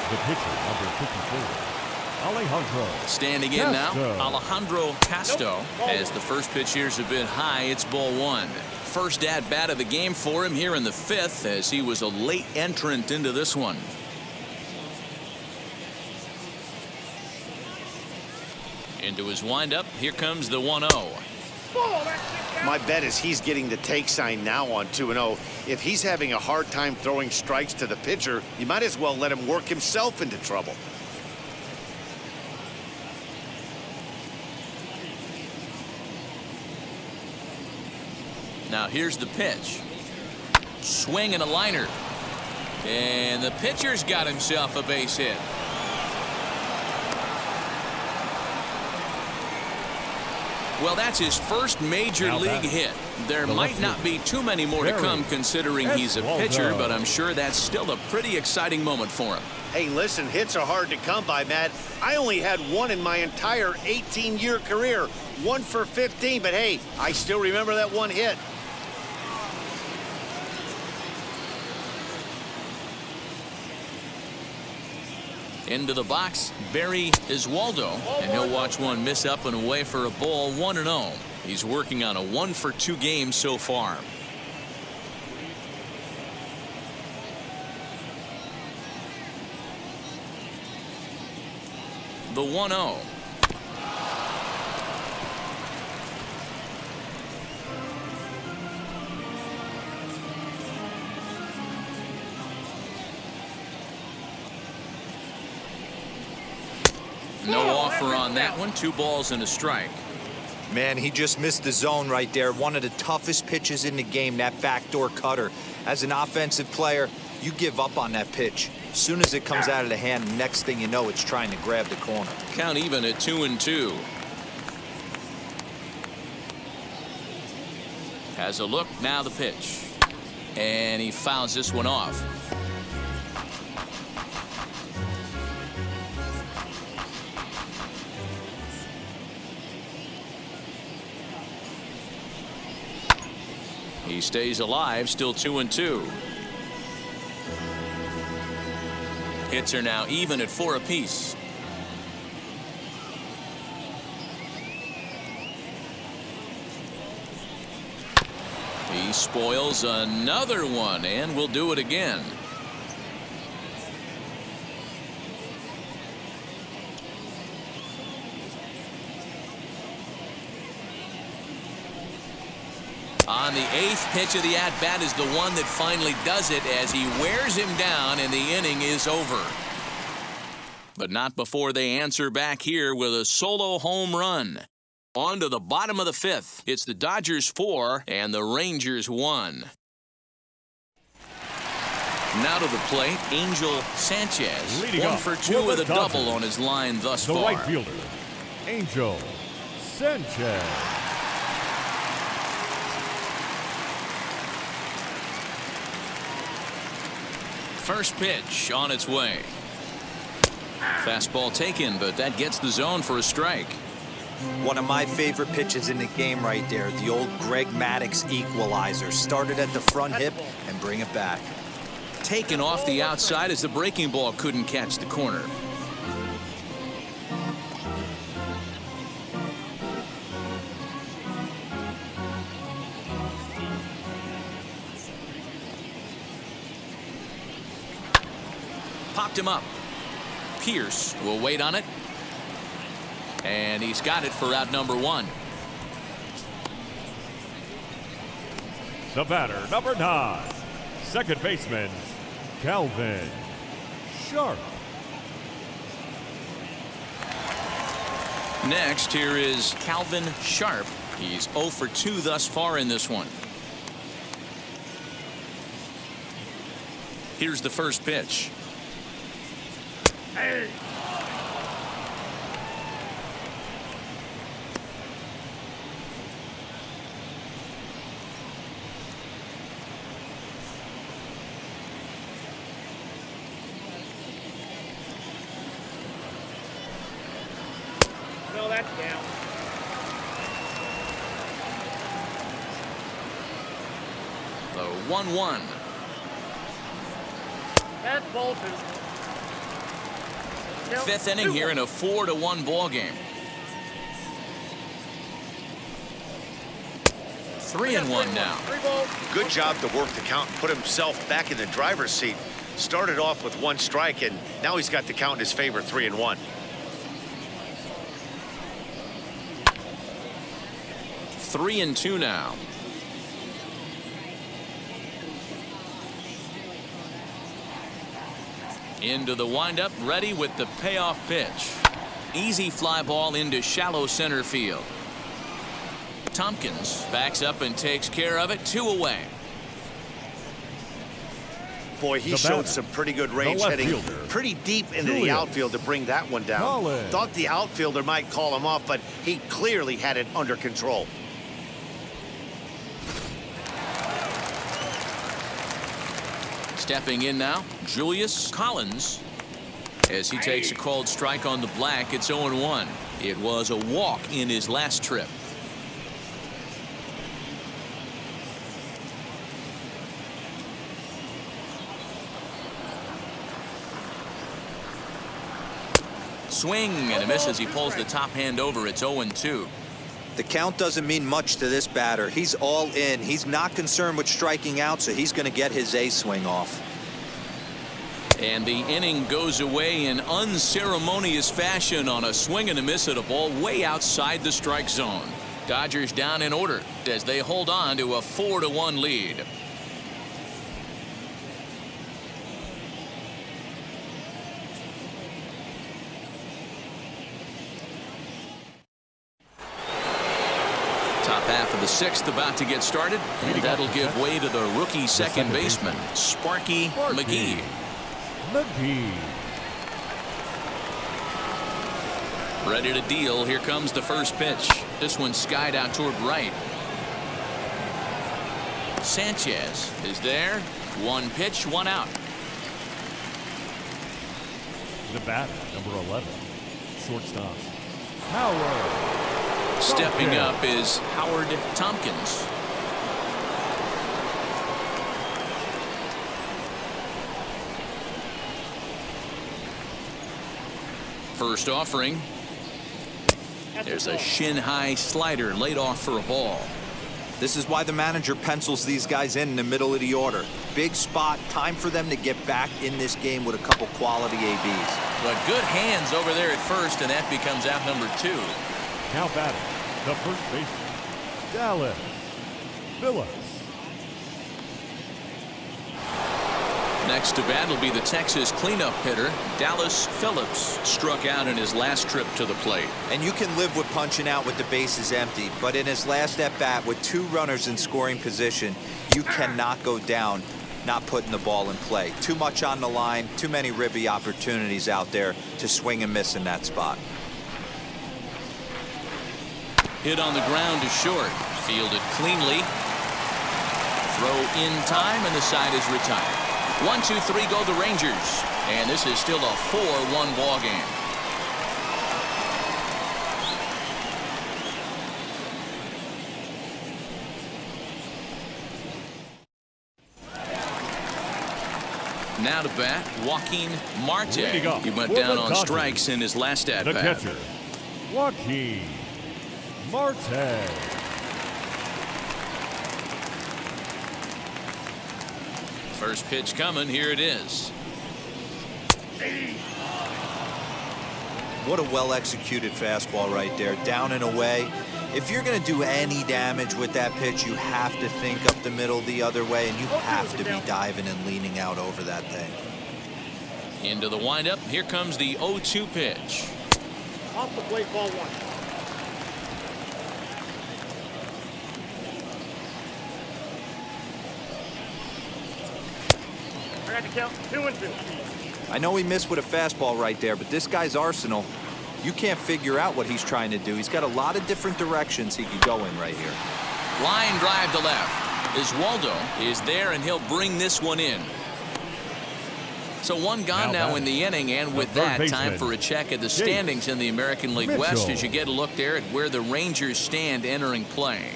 The pitcher, number 54, Alejandro. Standing in now, Casto. Alejandro Casto. As the first pitch here's a bit high, it's ball one. First at bat of the game for him here in the fifth, as he was a late entrant into this one. Into his windup, here comes the 1-0. My bet is he's getting the take sign now on 2-0. If he's having a hard time throwing strikes to the pitcher, you might as well let him work himself into trouble. Now here's the pitch. Swing and a liner. And the pitcher's got himself a base hit. Well, that's his first major league hit. There might not be too many more to come considering he's a pitcher, but I'm sure that's still a pretty exciting moment for him. Hey, listen, hits are hard to come by, Matt. I only had one in my entire 18-year career. 1 for 15, but hey, I still remember that one hit. Into the box, Barry Iswaldo, and he'll watch one miss up and away for a ball, 1-0. He's working on a 1 for 2 game so far. The 1-0. No offer on that one. 2 balls and a strike. Man, he just missed the zone right there. One of the toughest pitches in the game, that backdoor cutter. As an offensive player, you give up on that pitch. As soon as it comes out of the hand, next thing you know, it's trying to grab the corner. Count even at 2-2. Has a look, now the pitch. And he fouls this one off. He stays alive, still 2-2. Hits are now even at 4 apiece. He spoils another one and will do it again. On the 8th pitch of the at-bat is the one that finally does it as he wears him down and the inning is over. But not before they answer back here with a solo home run. On to the bottom of the 5th. It's the Dodgers 4 and the Rangers 1. Now to the plate, Angel Sanchez. Leading 1 up for 2 for with the a double Dodgers, on his line thus The far. right fielder, Angel Sanchez. First pitch on its way. Fastball taken, but that gets the zone for a strike. One of my favorite pitches in the game right there, the old Greg Maddux equalizer. Started at the front hip and bring it back. Taken off the outside as the breaking ball couldn't catch the corner. Popped him up. Pierce will wait on it. And he's got it for out number 1. The batter, number 9, second baseman, Calvin Sharp. Next, here is Calvin Sharp. He's 0 for 2 thus far in this one. Here's the first pitch. Hey. No, that's down. The 1-1. That's Bolton. Fifth inning here in a 4-1 ball game. 3-1 now. Good job to work the count and put himself back in the driver's seat. Started off with 1 strike, and now he's got the count in his favor, 3-1. 3-2 now. Into the windup, ready with the payoff pitch. Easy fly ball into shallow center field. Thompkins backs up and takes care of it. 2 away. Boy, he showed some pretty good range, heading pretty deep into the outfield to bring that one down. Collins. Thought the outfielder might call him off, but he clearly had it under control. Stepping in now, Julius Collins. As he takes a called strike on the black, it's 0-1. It was a walk in his last trip. Swing and a miss as he pulls the top hand over. It's 0-2. The count doesn't mean much to this batter. He's all in. He's not concerned with striking out, so he's going to get his A swing off. And the inning goes away in unceremonious fashion on a swing and a miss at a ball way outside the strike zone. Dodgers down in order as they hold on to a 4-1 lead. Top half of the 6th about to get started, and that'll give way to the rookie second baseman, Sparky McGee. Ready to deal. Here comes the first pitch. This one skied out toward right. Sanchez is there. 1 pitch, 1 out. The batter, number 11, shortstop, Howard. Stepping up is Howard Thompkins. First offering. There's a shin-high slider laid off for a ball. This is why the manager pencils these guys in the middle of the order. Big spot, time for them to get back in this game with a couple quality ABs. But good hands over there at first, and that becomes out number 2. Now batting, the first baseman, Dallas Phillips. Next to bat will be the Texas cleanup hitter, Dallas Phillips. Struck out in his last trip to the plate. And you can live with punching out with the bases empty, but in his last at bat with 2 runners in scoring position, you cannot go down not putting the ball in play. Too much on the line, too many ribby opportunities out there to swing and miss in that spot. Hit on the ground to short. Fielded cleanly. Throw in time, and the side is retired. 1-2-3 go the Rangers, and this is still a 4-1 ball game. Now to bat, Joaquin Marte. He went down on strikes in his last at bat. The catcher, Joaquin Marte. First pitch coming. Here it is. What a well-executed fastball right there, down and away. If you're going to do any damage with that pitch, you have to think up the middle the other way, and you have to be diving and leaning out over that thing. Into the windup. Here comes the 0-2 pitch. Off the plate, ball 1. I got to count 2-2. I know he missed with a fastball right there, but this guy's arsenal, you can't figure out what he's trying to do. He's got a lot of different directions he could go in right here. Line drive to left. Oswaldo is there, and he'll bring this one in. So 1 gone now in the inning, and with that, time for a check at the standings in the American League West as you get a look there at where the Rangers stand entering play.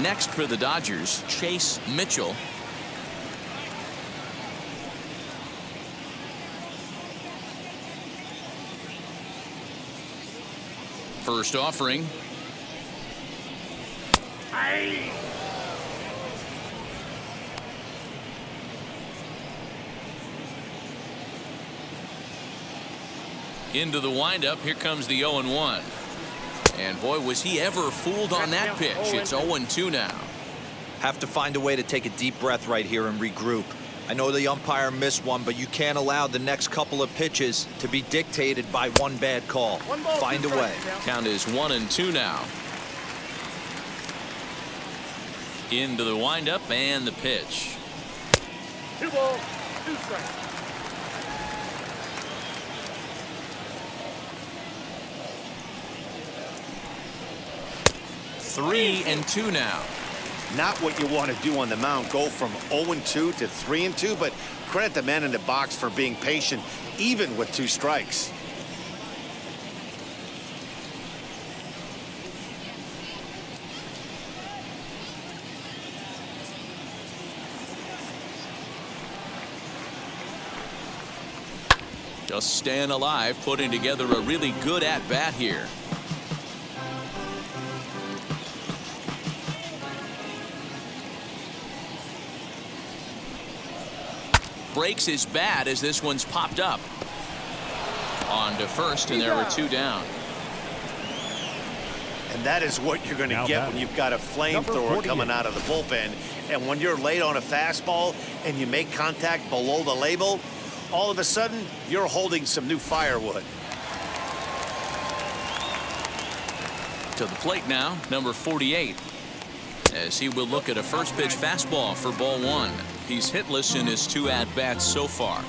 Next for the Dodgers, Chase Mitchell. First offering. Into the windup. Here comes the 0-1. And boy, was he ever fooled on that pitch. It's 0-2 now. Have to find a way to take a deep breath right here and regroup. I know the umpire missed one, but you can't allow the next couple of pitches to be dictated by one bad call. Find a way. Count is 1-2 now. Into the windup and the pitch. 2 balls, 2 strikes. Three and 2 now. Not what you want to do on the mound. Go from 0-2 to 3-2, but credit the man in the box for being patient, even with 2 strikes. Just staying alive, putting together a really good at-bat here. Breaks his bat as this one's popped up. On to first, and there were 2 down. And that is what you're going to get when you've got a flamethrower coming out of the bullpen. And when you're late on a fastball and you make contact below the label, all of a sudden, you're holding some new firewood. To the plate now, number 48. As he will look at a first pitch fastball for ball 1. He's hitless in his 2 at-bats so far.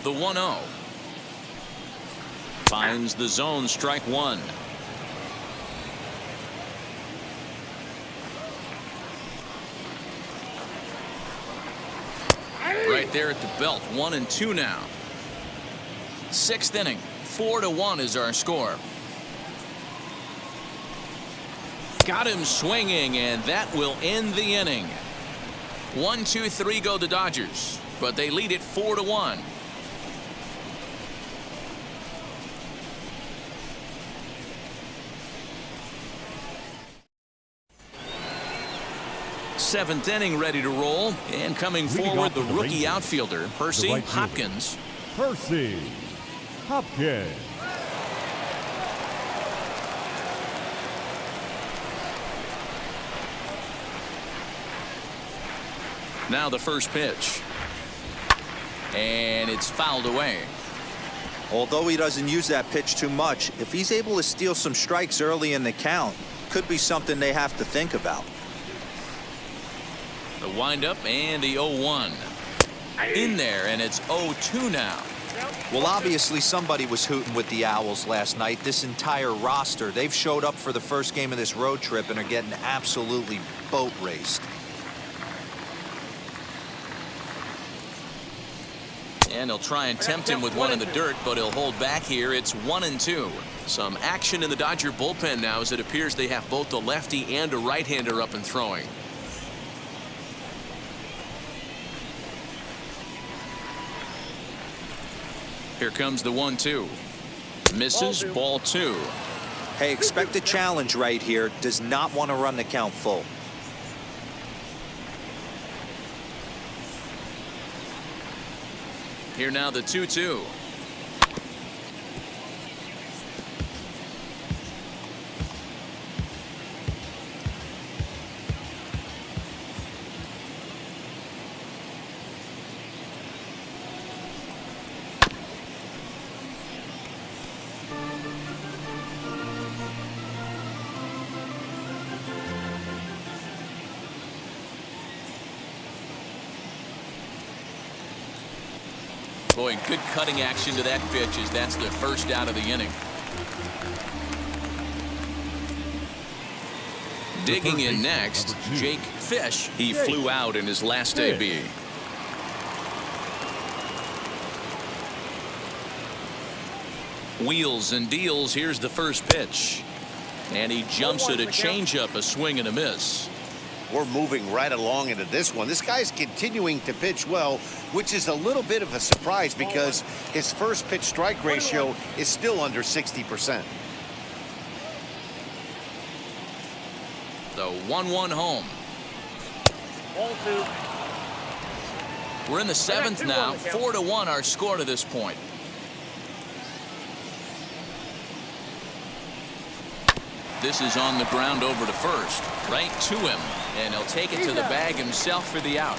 The 1-0. Finds the zone, strike 1. Right there at the belt. 1-2 now. 6th inning. 4-1 is our score. Got him swinging, and that will end the inning. 1-2-3 go the Dodgers, but they lead it 4-1. Seventh inning ready to roll, and coming forward the rookie outfielder Percy Hopkins. Percy Hopkins. Now the first pitch. And it's fouled away. Although he doesn't use that pitch too much, if he's able to steal some strikes early in the count, could be something they have to think about. The windup and the 0-1. In there, and it's 0-2 now. Well, obviously somebody was hooting with the Owls last night. This entire roster, they've showed up for the first game of this road trip and are getting absolutely boat raced. And he'll try and tempt him with one in the dirt, but he'll hold back here. It's 1-2. Some action in the Dodger bullpen now as it appears they have both a lefty and a right-hander up and throwing. Here comes the 1-2. Misses, ball 2. Hey, expect a challenge right here. Does not want to run the count full. Here now the 2-2. Boy, good cutting action to that pitch as that's the first out of the inning. Digging in next, Jake Fish. He flew out in his last AB. Wheels and deals. Here's the first pitch. And he jumps at a changeup, a swing and a miss. We're moving right along into this one. This guy's continuing to pitch well, which is a little bit of a surprise because his first pitch strike ratio is still under 60%. The 1-1 home. Ball 2. We're in the 7th now. 4-1 our score to this point. This is on the ground over to first. Right to him. And he'll take it to the bag himself for the out.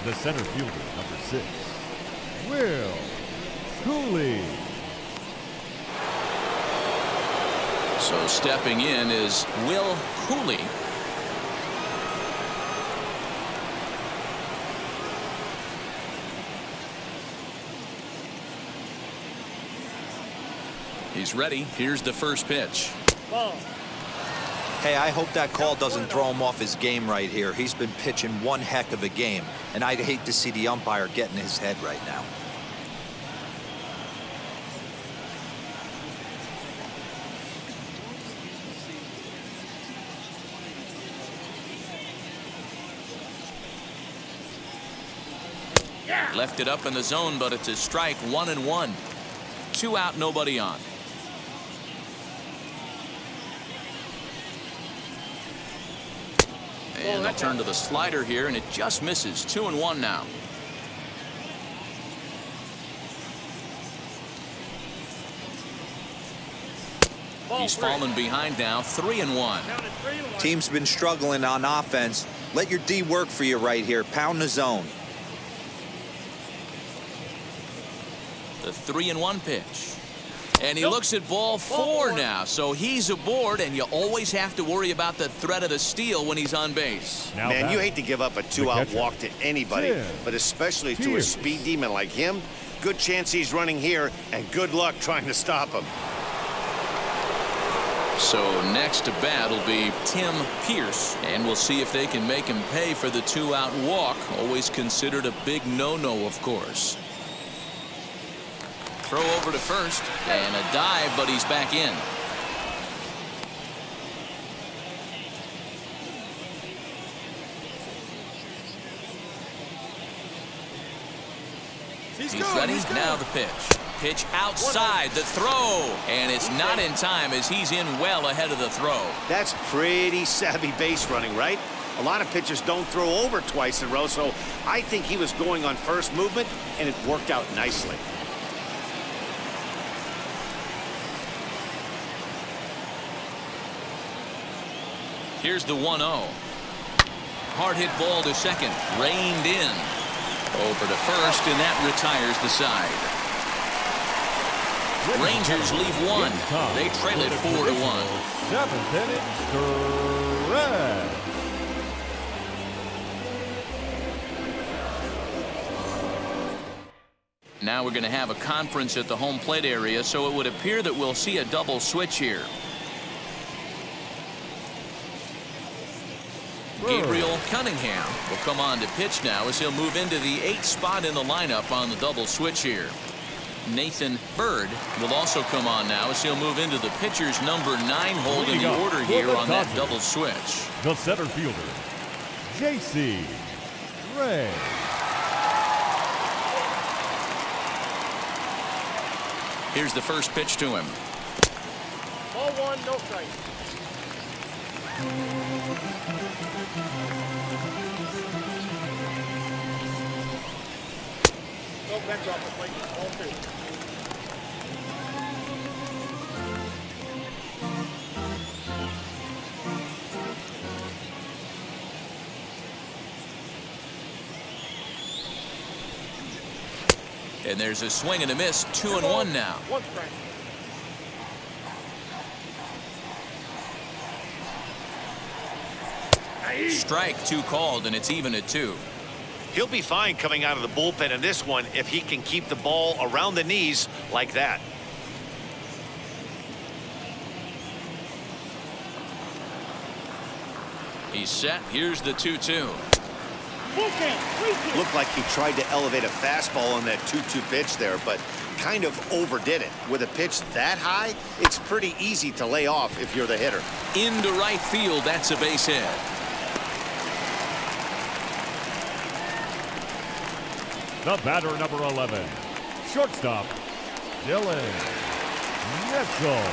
The center fielder, number 6, Will Cooley. So stepping in is Will Cooley. He's ready. Here's the first pitch. Ball. Hey, I hope that call doesn't throw him off his game right here. He's been pitching one heck of a game, and I'd hate to see the umpire get in his head right now. Left it up in the zone, but it's a strike. 1-1. 2 out, nobody on. And they'll turn to the slider here, and it just misses. 2-1 now. He's fallen behind now. 3-1. Team's been struggling on offense. Let your D work for you right here. Pound the zone. The 3-1 pitch. And he looks at ball 4 now, so he's aboard, and you always have to worry about the threat of the steal when he's on base. Now Man, you back, hate to give up a 2-out catcher. walk to anybody, Tim but especially to a Pierce. speed demon like him. Good chance he's running here, and good luck trying to stop him. So next to bat will be Tim Pierce, and we'll see if they can make him pay for the 2-out walk. Always considered a big no-no, of course. Throw over to first, and a dive, but he's back in. He's ready. Now the pitch. Pitch outside the throw, and it's not in time as he's in well ahead of the throw. That's pretty savvy base running, right? A lot of pitchers don't throw over twice in a row, so I think he was going on first movement, and it worked out nicely. Here's the 1-0. Hard hit ball to second. Reined in. Over to first, and that retires the side. Rangers leave 1. They trail it 4-1. 7th inning, stretch. Now we're going to have a conference at the home plate area, so it would appear that we'll see a double switch here. Gabriel Cunningham will come on to pitch now as he'll move into the 8th spot in the lineup on the double switch here. Nathan Bird will also come on now as he'll move into the pitcher's number 9 hold in the order here on that double switch. The center fielder, J.C. Ray. Here's the first pitch to him. Ball 1, no strike. No bench off the plate. Ball 2. And there's a swing and a miss. 2-1 now. 1 strike. Strike 2 called, and it's even at 2. He'll be fine coming out of the bullpen in this one if he can keep the ball around the knees like that. He's set. Here's the 2-2. Looked like he tried to elevate a fastball on that 2-2 pitch there, but kind of overdid it. With a pitch that high, it's pretty easy to lay off if you're the hitter. Into right field. That's a base hit. The batter, number 11, shortstop, Dylan Netzel.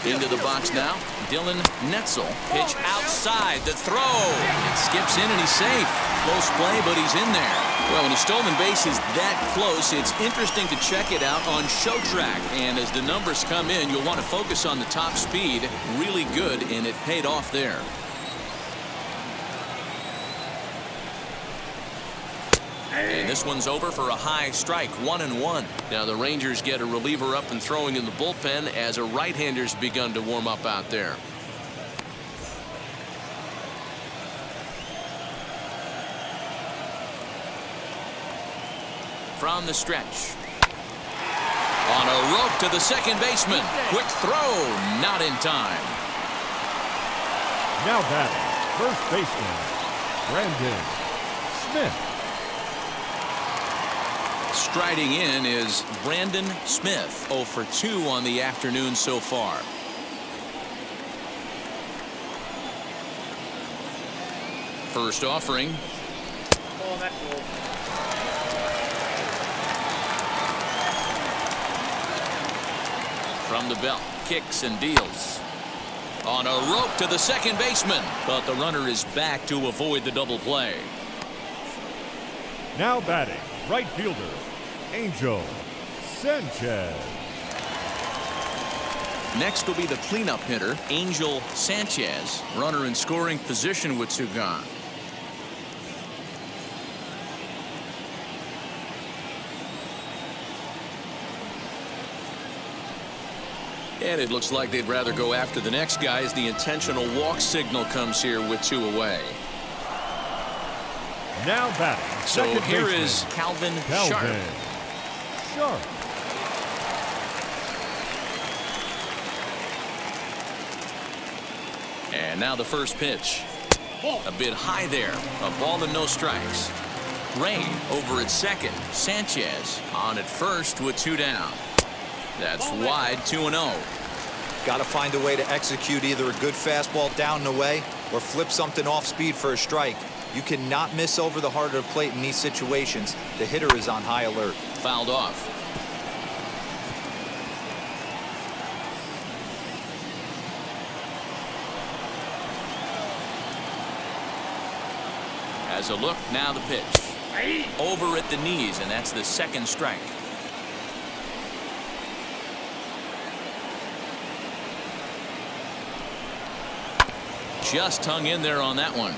Into the box now, Dylan Netzel. Pitch outside, the throw. It skips in and he's safe. Close play, but he's in there. Well, when a stolen base is that close, it's interesting to check it out on Show Track. And as the numbers come in, you'll want to focus on the top speed. Really good, and it paid off there. And this one's over for a high strike, 1-1. Now the Rangers get a reliever up and throwing in the bullpen as a right-hander's begun to warm up out there. From the stretch. On a rope to the second baseman. Quick throw, not in time. Now batting, first baseman, Brandon Smith. Striding in is Brandon Smith, 0 for 2 on the afternoon so far. First offering. Oh, that's cool. From the belt, kicks and deals. On a rope to the second baseman, but the runner is back to avoid the double play. Now batting, right fielder, Angel Sanchez. Next will be the cleanup hitter, Angel Sanchez. Runner in scoring position with two gone. And it looks like they'd rather go after the next guy as the intentional walk signal comes here with two away. Now batting, So second here baseman, is Calvin Sharp. Sharp. And now the first pitch. A bit high there. A ball and no strikes. Ray over at second. Sanchez on at first with two down. That's wide, 2-0. Got to find a way to execute either a good fastball down and away or flip something off speed for a strike. You cannot miss over the heart of the plate in these situations. The hitter is on high alert. Fouled off. As a look, now the pitch. Over at the knees, and that's the second strike. Just hung in there on that one.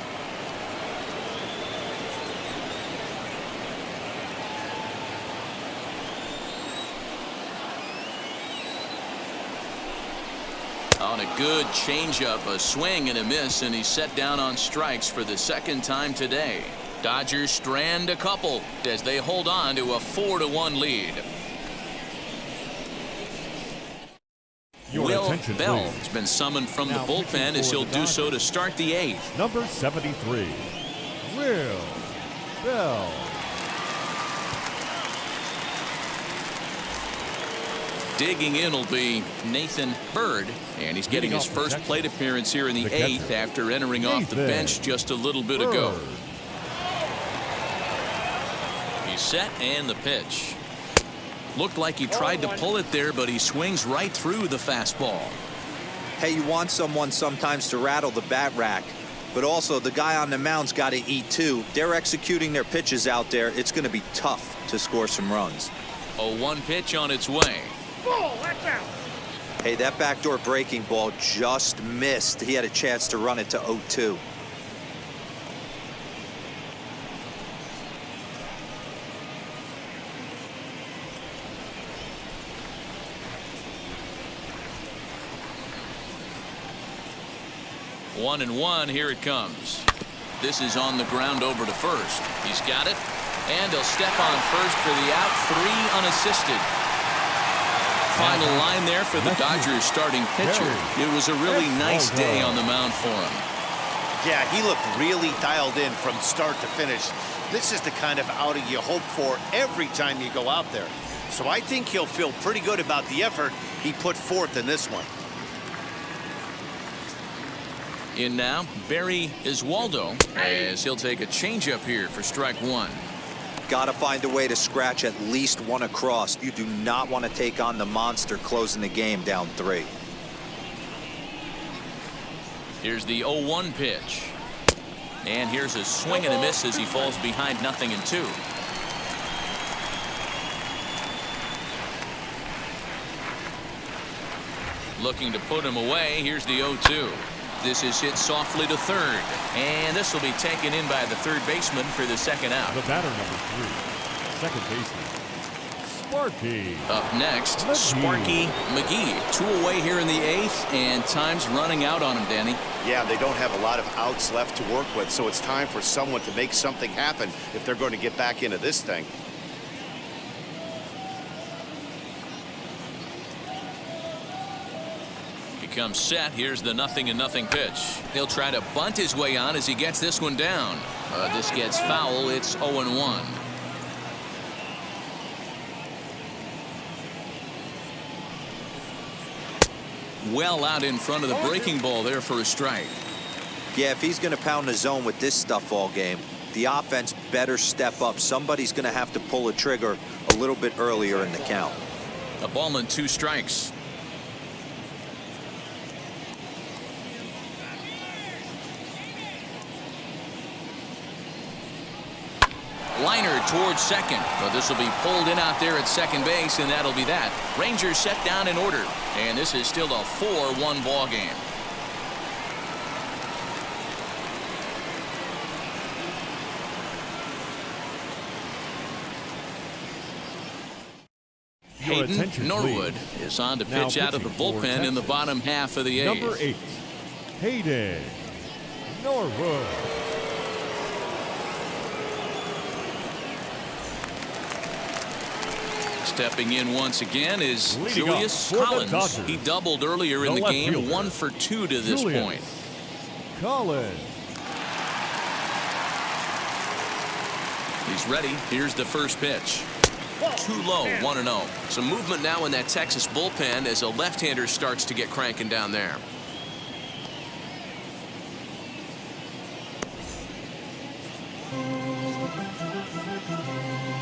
On a good changeup, a swing and a miss, and he's set down on strikes for the second time today. Dodgers strand a couple as they hold on to a 4-1 lead. Your Will attention, Bell please. has been summoned from Now the pitching bullpen as for he'll the do so to Dodgers. start the eighth. Number 73, Will Bell. Digging in will be Nathan Bird, and he's getting his first plate appearance here in the catcher, eighth after entering off the Nathan bench just a little bit ago. Bird. He's set and the pitch. Looked like he tried to pull it there, but he swings right through the fastball. Hey, you want someone sometimes to rattle the bat rack, but also the guy on the mound's got to eat too. They're executing their pitches out there. It's going to be tough to score some runs. A 1 pitch on its way. Ball, that's out. Hey, that backdoor breaking ball just missed. He had a chance to run it to 0-2. One and one, here it comes. This is on the ground over to first. He's got it, and he'll step on first for the out, 3 unassisted. Final line there for the Dodgers starting pitcher. It was a really nice day on the mound for him. Yeah, he looked really dialed in from start to finish. This is the kind of outing you hope for every time you go out there. So I think he'll feel pretty good about the effort he put forth in this one. In now, Barry Iswaldo, as he'll take a changeup here for strike one. Got to find a way to scratch at least one across. You do not want to take on the monster closing the game down 3. Here's the 0-1 pitch. And here's a swing and a miss as he falls behind 0-2. Looking to put him away. Here's the 0-2. This is hit softly to third. And this will be taken in by the third baseman for the second out. The batter number 3, second baseman, Sparky. Up next, Sparky McGee. 2 away here in the 8th, and time's running out on him, Danny. Yeah, they don't have a lot of outs left to work with, so it's time for someone to make something happen if they're going to get back into this thing. Comes set. Here's the 0-0 pitch. He'll try to bunt his way on as he gets this one down. This gets foul. It's 0-1. Well out in front of the breaking ball there for a strike. Yeah, if he's going to pound the zone with this stuff all game, the offense better step up. Somebody's going to have to pull a trigger a little bit earlier in the count. A ball and 2 strikes. Liner towards second. But this will be pulled in out there at second base, and that'll be that. Rangers set down in order, and this is still a 4-1 ball game. Hayden Norwood is on to pitch out of the bullpen in the bottom half of the 8th. Number 8, Hayden Norwood. Stepping in once again is Julius Collins. He doubled earlier in the game, fielder. 1 for 2 to this point. Collins. He's ready. Here's the first pitch. Too low, 1-0. Some movement now in that Texas bullpen as a left-hander starts to get cranking down there.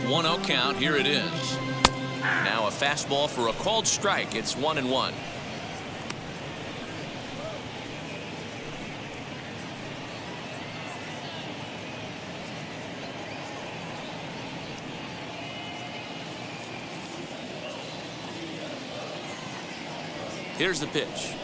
1-0 count. Here it is. Now a fastball for a called strike. It's 1-1. Here's the pitch.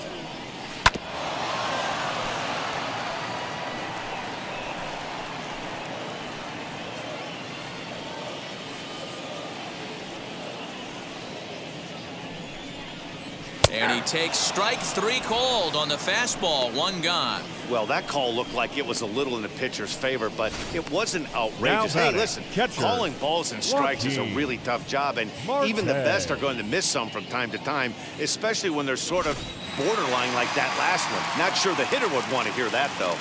And he takes strike 3 called on the fastball. 1 gone. Well, that call looked like it was a little in the pitcher's favor, but it wasn't outrageous. Hey, listen, calling balls and strikes is a really tough job, and even the best are going to miss some from time to time, especially when they're sort of borderline like that last one. Not sure the hitter would want to hear that, though.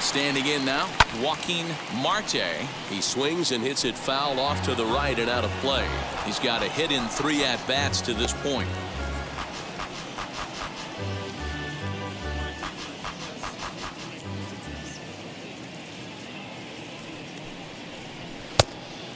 Standing in now, Joaquin Marte. He swings and hits it foul off to the right and out of play. He's got a hit in 3 at-bats to this point.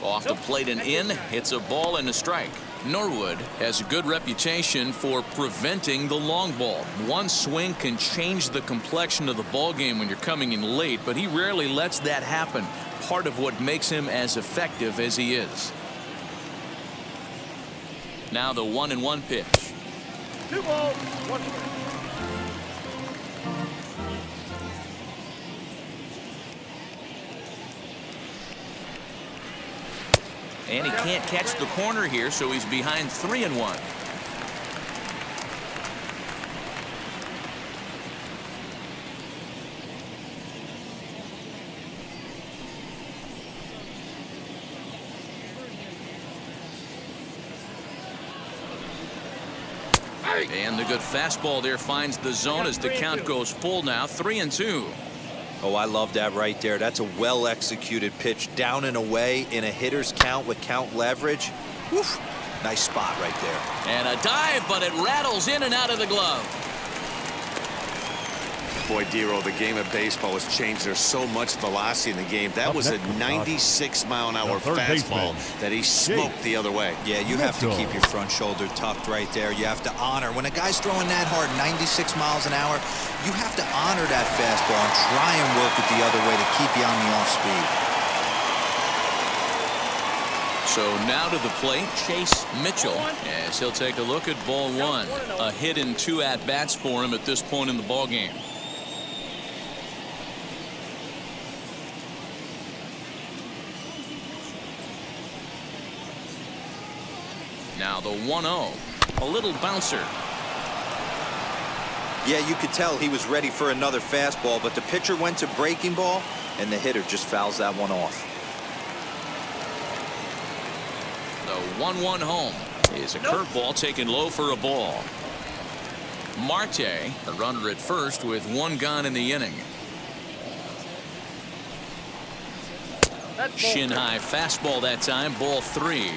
Off the plate and in. It's a ball and a strike. Norwood has a good reputation for preventing the long ball. One swing can change the complexion of the ball game when you're coming in late, but he rarely lets that happen. Part of what makes him as effective as he is. Now the 1-1 pitch. 2 balls, 1 strike. And he can't catch the corner here, so he's behind 3-1. And the good fastball there finds the zone as the count goes full now. 3-2. Oh, I love that right there. That's a well-executed pitch down and away in a hitter's count with count leverage. Woof. Nice spot right there. And a dive, but it rattles in and out of the glove. Boy, Dero, the game of baseball has changed. There's so much velocity in the game. That was a 96-mile-an-hour fastball that he smoked the other way. Yeah, you have to keep your front shoulder tucked right there. You have to honor. When a guy's throwing that hard, 96 miles an hour, you have to honor that fastball and try and work it the other way to keep you on the off-speed. So now to the plate, Chase Mitchell, as he'll take a look at ball one. A hit and 2 at-bats for him at this point in the ballgame. Now the 1-0, a little bouncer. Yeah, you could tell he was ready for another fastball, but the pitcher went to breaking ball, and the hitter just fouls that one off. The 1-1 home is a curveball taken low for a ball. Marte, a runner at first with 1 gone in the inning. Shin high fastball that time, ball 3.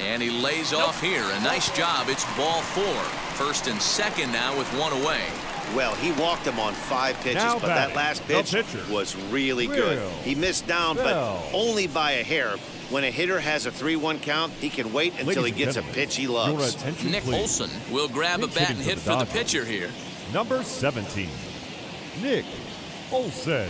And he lays off here. A nice job. It's ball 4. First and second now with 1 away. Well, he walked him on 5 pitches, Now but that last pitch was really good. He missed down, but only by a hair. When a hitter has a 3-1 count, he can wait until he gets a pitch he loves. Nick Olson will grab a bat and hit for the pitcher here. Number 17, Nick Olson.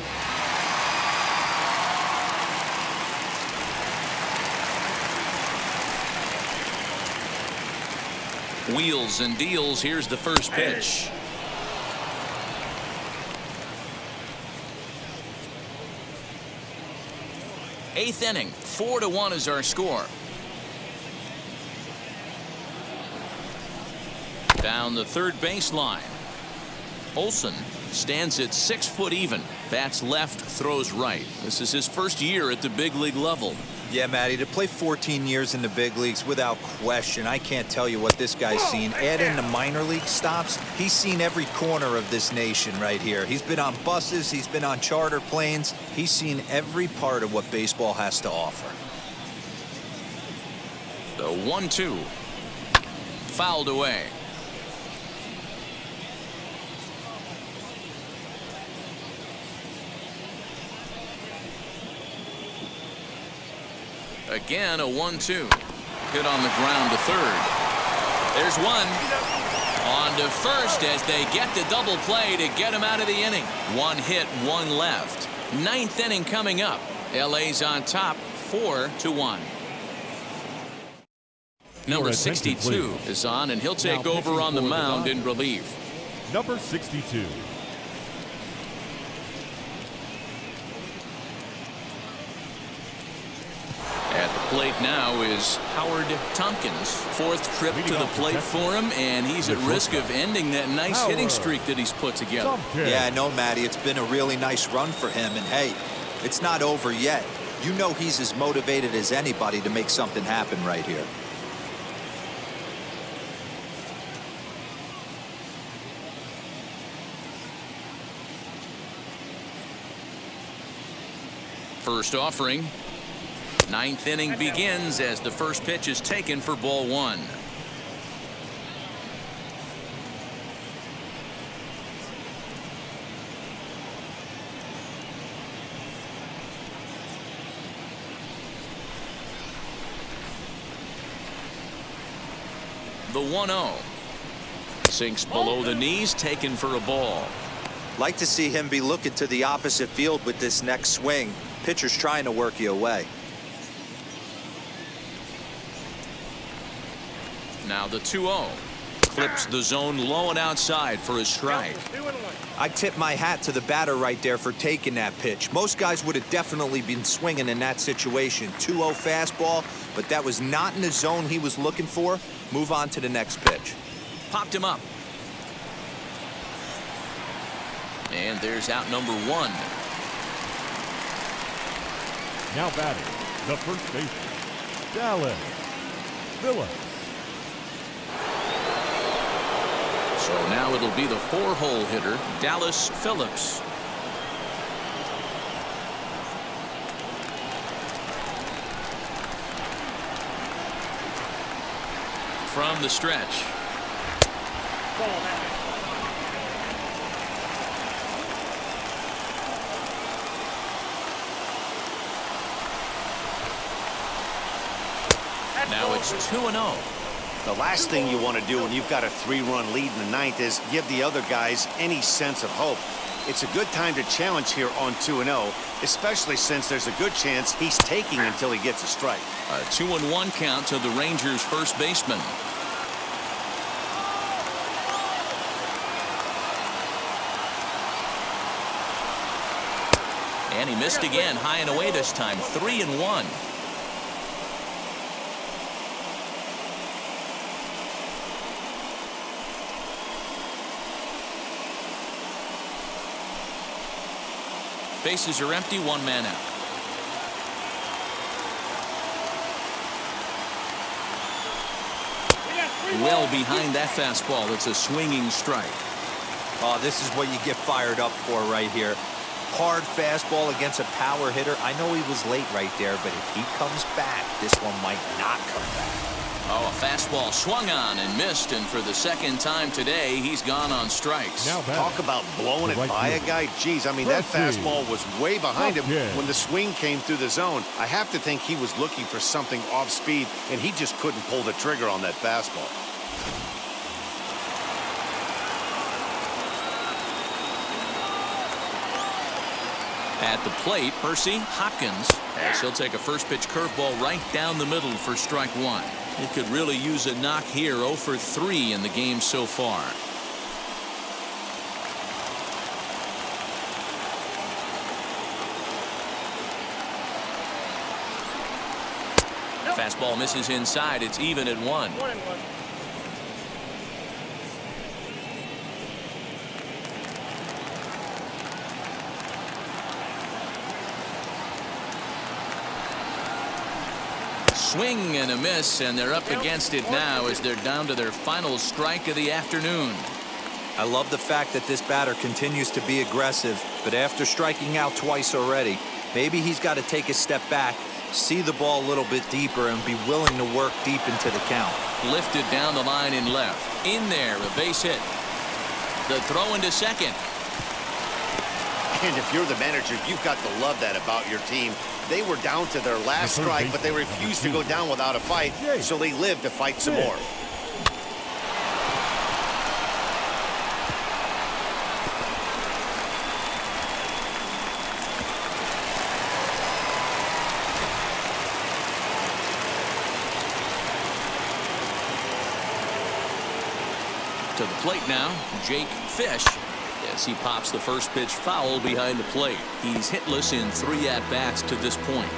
Wheels and deals. Here's the first pitch. Eighth inning, 4-1 is our score. Down the third baseline. Olson stands at 6 foot even. Bats left, throws right. This is his first year at the big league level. Yeah, Matty, to play 14 years in the big leagues, without question, I can't tell you what this guy's seen. Add in the minor league stops, he's seen every corner of this nation right here. He's been on buses, he's been on charter planes. He's seen every part of what baseball has to offer. The 1-2. Fouled away. Again, a 1-2. Hit on the ground to third. There's one. On to first as they get the double play to get him out of the inning. 1 hit, 1 left. 9th inning coming up. LA's on top, 4-1. Number 62 is on, and he'll take over on the mound in relief. Number 62. At the plate now is Howard Thompkins. 4th trip to the plate for him, and he's at risk of ending that nice hitting streak that he's put together. Yeah, I know, Matty. It's been a really nice run for him, and hey, it's not over yet. You know he's as motivated as anybody to make something happen right here. First offering. 9th inning begins as the first pitch is taken for ball 1. The 1-0. Sinks below the knees, taken for a ball. Like to see him be looking to the opposite field with this next swing. Pitcher's trying to work you away. Now the 2-0. Clips the zone low and outside for a strike. I tip my hat to the batter right there for taking that pitch. Most guys would have definitely been swinging in that situation. 2-0 fastball, but that was not in the zone he was looking for. Move on to the next pitch. Popped him up. And there's out number 1. Now batting, the first baseman, Dallas Phillips. So now it'll be the 4-hole hitter, Dallas Phillips. from the stretch. Now it's 2-0. The last thing you want to do when you've got a 3-run lead in the ninth is give the other guys any sense of hope. It's a good time to challenge here on 2-0, especially since there's a good chance he's taking until he gets a strike. A 2-1 count to the Rangers' first baseman. And he missed again, high and away this time. 3-1. Bases are empty, one man out. Well behind that fastball. It's a swinging strike. Oh, this is what you get fired up for right here. Hard fastball against a power hitter. I know he was late right there, but if he comes back, this one might not come back. Oh, a fastball swung on and missed, and for the second time today, he's gone on strikes. Now back. Talk about blowing it by a guy. Geez, I mean, that fastball was way behind him when the swing came through the zone. I have to think he was looking for something off speed, and he just couldn't pull the trigger on that fastball. At the plate, Percy Hopkins, as he'll take a first pitch curveball right down the middle for strike one. It could really use a knock here. 0 for 3 in the game so far. Fastball misses inside. It's even at 1. 1-1. Swing and a miss, and they're up against it now as they're down to their final strike of the afternoon. I love the fact that this batter continues to be aggressive, but after striking out twice already, maybe he's got to take a step back, see the ball a little bit deeper, and be willing to work deep into the count. Lifted down the line and left. In there, a base hit. The throw into second. And if you're the manager, you've got to love that about your team. They were down to their last strike, but they refused to go down without a fight, so they lived to fight some more. To the plate now, Jake Fish. As he pops the first pitch foul behind the plate. He's hitless in 3 at-bats to this point.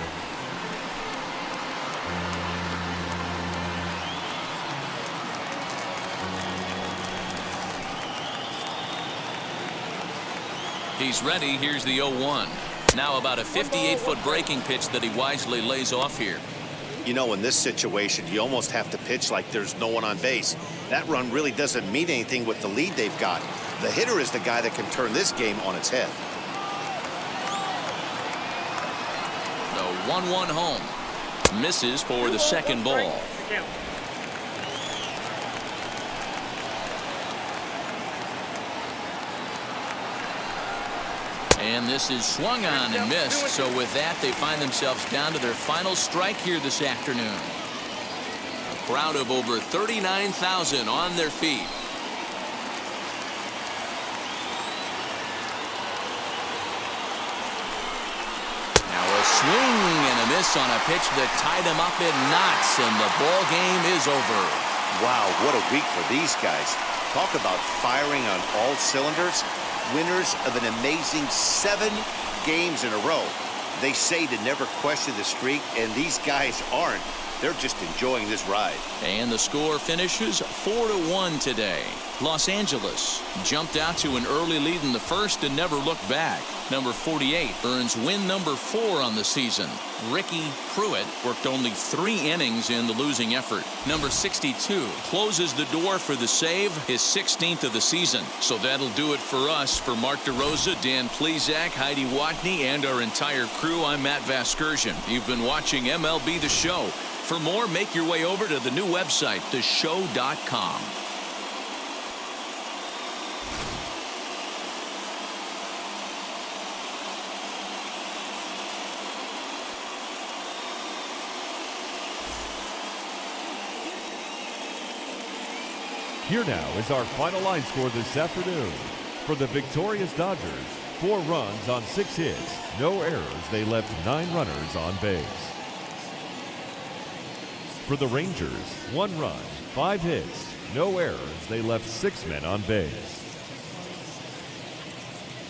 He's ready. Here's the 0-1. Now about a 58-foot breaking pitch that he wisely lays off here. You know, in this situation, you almost have to pitch like there's no one on base. That run really doesn't mean anything with the lead they've got. The hitter is the guy that can turn this game on its head. The 1-1 home. Misses for the second ball. And this is swung on and missed. So with that, they find themselves down to their final strike here this afternoon. A crowd of over 39,000 on their feet. Now a swing and a miss on a pitch that tied him up in knots, and the ball game is over. Wow, what a week for these guys. Talk about firing on all cylinders. Winners of an amazing 7 games in a row. They say to never question the streak, and these guys aren't. They're just enjoying this ride. And the score finishes 4-1 today. Los Angeles jumped out to an early lead in the first and never looked back. Number 48 earns win number 4 on the season. Ricky Pruitt worked only 3 innings in the losing effort. Number 62 closes the door for the save, his 16th of the season. So that'll do it for us. For Mark DeRosa, Dan Plezak, Heidi Watney, and our entire crew, I'm Matt Vasgersian. You've been watching MLB The Show. For more, make your way over to the new website, theshow.com. Here now is our final line score this afternoon. For the victorious Dodgers, 4 runs on 6 hits, no errors. They left 9 runners on base. For the Rangers, 1 run, 5 hits, no errors. They left 6 men on base.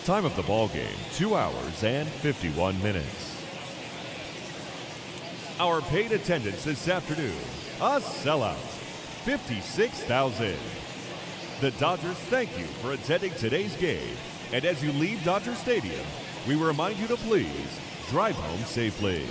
Time of the ball game, 2 hours and 51 minutes. Our paid attendance this afternoon, a sellout, 56,000. The Dodgers thank you for attending today's game. And as you leave Dodger Stadium, we remind you to please drive home safely.